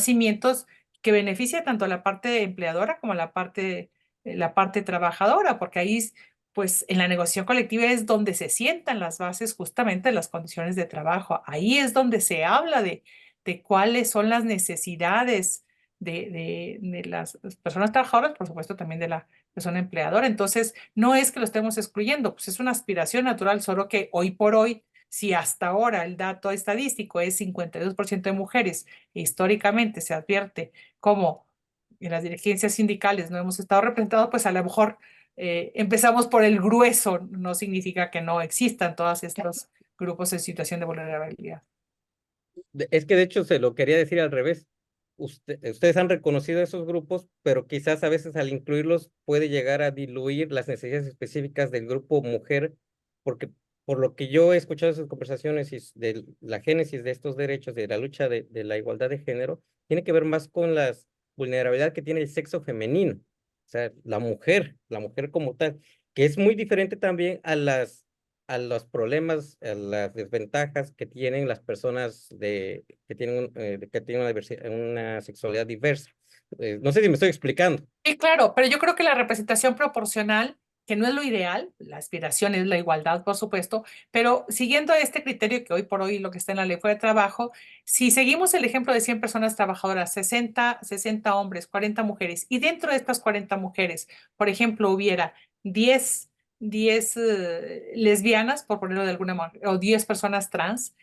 cimientos que beneficie tanto a la parte empleadora como a la parte trabajadora, porque ahí, pues en la negociación colectiva es donde se sientan las bases justamente de las condiciones de trabajo. Ahí es donde se habla de cuáles son las necesidades de las personas trabajadoras, por supuesto también de la persona empleadora. Entonces, no es que lo estemos excluyendo, pues es una aspiración natural, solo que hoy por hoy, si hasta ahora el dato estadístico es 52% de mujeres, e históricamente se advierte como en las dirigencias sindicales no hemos estado representados, pues a lo mejor empezamos por el grueso, no significa que no existan todos estos grupos en situación de vulnerabilidad. Es que de hecho se lo quería decir al revés. Ustedes han reconocido esos grupos, pero quizás a veces al incluirlos puede llegar a diluir las necesidades específicas del grupo mujer, porque por lo que yo he escuchado en sus conversaciones y de la génesis de estos derechos, de la lucha de la igualdad de género, tiene que ver más con la vulnerabilidad que tiene el sexo femenino, o sea, la mujer como tal, que es muy diferente también a los problemas, a las desventajas que tienen las personas que tienen, que tienen una sexualidad diversa. No sé si me estoy explicando. Sí, claro, pero yo creo que la representación proporcional, que no es lo ideal, la aspiración es la igualdad, por supuesto, pero siguiendo este criterio que hoy por hoy lo que está en la ley fue de trabajo, si seguimos el ejemplo de 100 personas trabajadoras, 60 hombres, 40 mujeres, y dentro de estas 40 mujeres, por ejemplo, hubiera 10 lesbianas, por ponerlo de alguna manera, o 10 personas trans,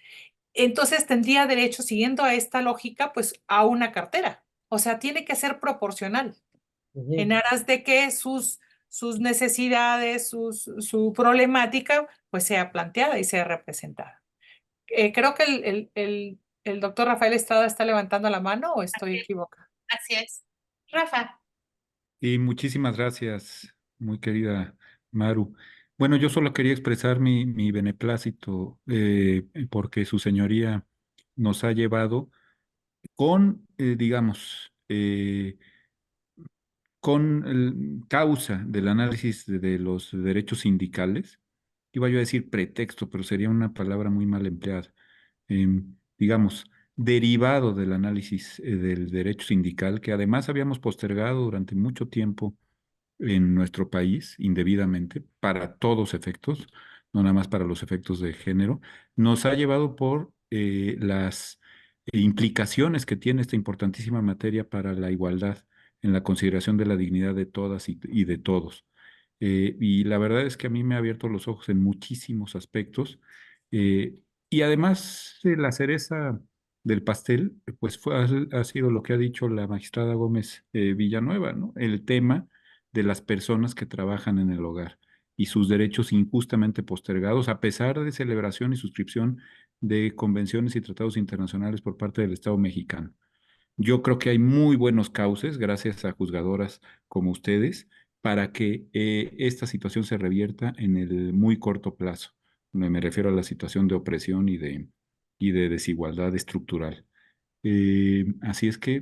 entonces tendría derecho, siguiendo a esta lógica, pues a una cartera. O sea, tiene que ser proporcional en Ujú. aras de que sus necesidades, su problemática, pues sea planteada y sea representada. Creo que el doctor Rafael Estrada está levantando la mano o estoy equivocada. Así es. Rafa, Y muchísimas gracias, muy querida Maru. Bueno, yo solo quería expresar mi beneplácito porque su señoría nos ha llevado con, digamos, con causa del análisis de los derechos sindicales. Iba yo a decir pretexto, pero sería una palabra muy mal empleada. Digamos, derivado del análisis del derecho sindical, que además habíamos postergado durante mucho tiempo en nuestro país indebidamente para todos efectos, no nada más para los efectos de género, nos ha llevado por las implicaciones que tiene esta importantísima materia para la igualdad en la consideración de la dignidad de todas y de todos. Y la verdad es que a mí me ha abierto los ojos en muchísimos aspectos. eh, y además, la cereza del pastel, pues ha sido lo que ha dicho la magistrada Gómez Villanueva, ¿no? El tema de las personas que trabajan en el hogar y sus derechos injustamente postergados, a pesar de celebración y suscripción de convenciones y tratados internacionales por parte del Estado mexicano. Yo creo que hay muy buenos cauces, gracias a juzgadoras como ustedes, para que esta situación se revierta en el muy corto plazo. Me refiero a la situación de opresión y de desigualdad estructural. Así es que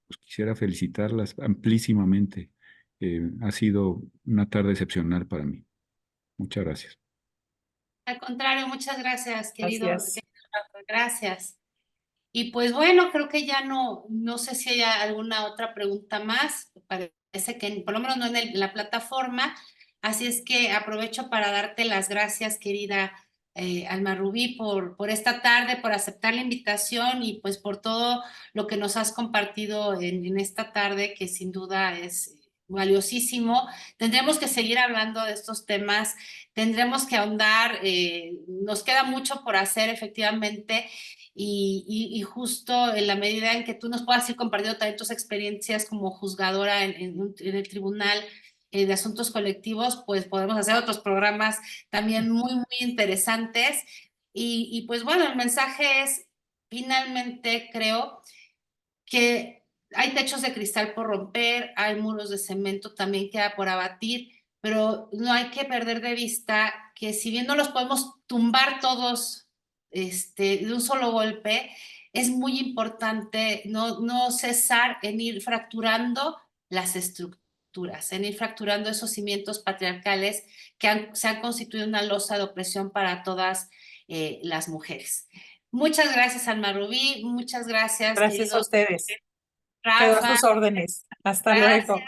pues, quisiera felicitarlas amplísimamente. Ha sido una tarde excepcional para mí. Muchas gracias. al contrario, muchas gracias, Gracias. querido Rafa, gracias. Y pues bueno, creo que ya no sé si hay alguna otra pregunta más. Parece que por lo menos no en la plataforma. Así es que aprovecho para darte las gracias, querida Alma Rubí, por esta tarde, por aceptar la invitación y pues por todo lo que nos has compartido en esta tarde, que sin duda es valiosísimo. Tendremos que seguir hablando de estos temas, tendremos que ahondar, nos queda mucho por hacer efectivamente y justo en la medida en que tú nos puedas ir compartiendo también tus experiencias como juzgadora en el tribunal de asuntos colectivos, pues podemos hacer otros programas también muy interesantes. Pues bueno, el mensaje es, finalmente creo que hay techos de cristal por romper, hay muros de cemento también queda por abatir, pero no hay que perder de vista que si bien no los podemos tumbar todos de un solo golpe, es muy importante no cesar en ir fracturando las estructuras, en ir fracturando esos cimientos patriarcales que se han constituido una losa de opresión para todas las mujeres. Muchas gracias, Alma Rubí. Muchas gracias, Gracias a querido ustedes. Quedo a Rafa. sus órdenes. Hasta Gracias. luego.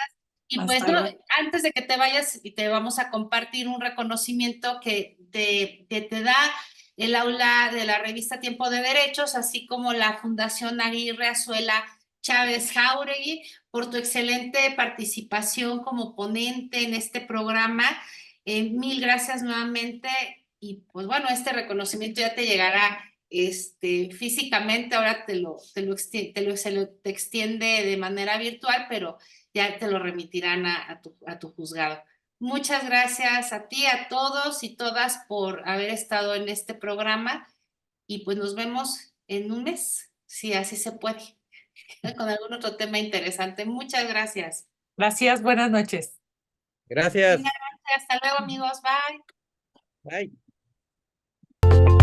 Y pues Hasta no, luego. antes de que te vayas, te vamos a compartir un reconocimiento que te da el aula de la revista Tiempo de Derechos, así como la Fundación Aguirre Azuela Chávez Jáuregui, por tu excelente participación como ponente en este programa. Mil gracias nuevamente y pues bueno, este reconocimiento ya te llegará físicamente, ahora te extiende de manera virtual, pero ya te lo remitirán a tu juzgado. Muchas gracias a ti, a todos y todas por haber estado en este programa y pues nos vemos en un mes, si así se puede, con algún otro tema interesante. Muchas gracias. Gracias, buenas noches. Gracias. Hasta luego, amigos. Bye. Bye.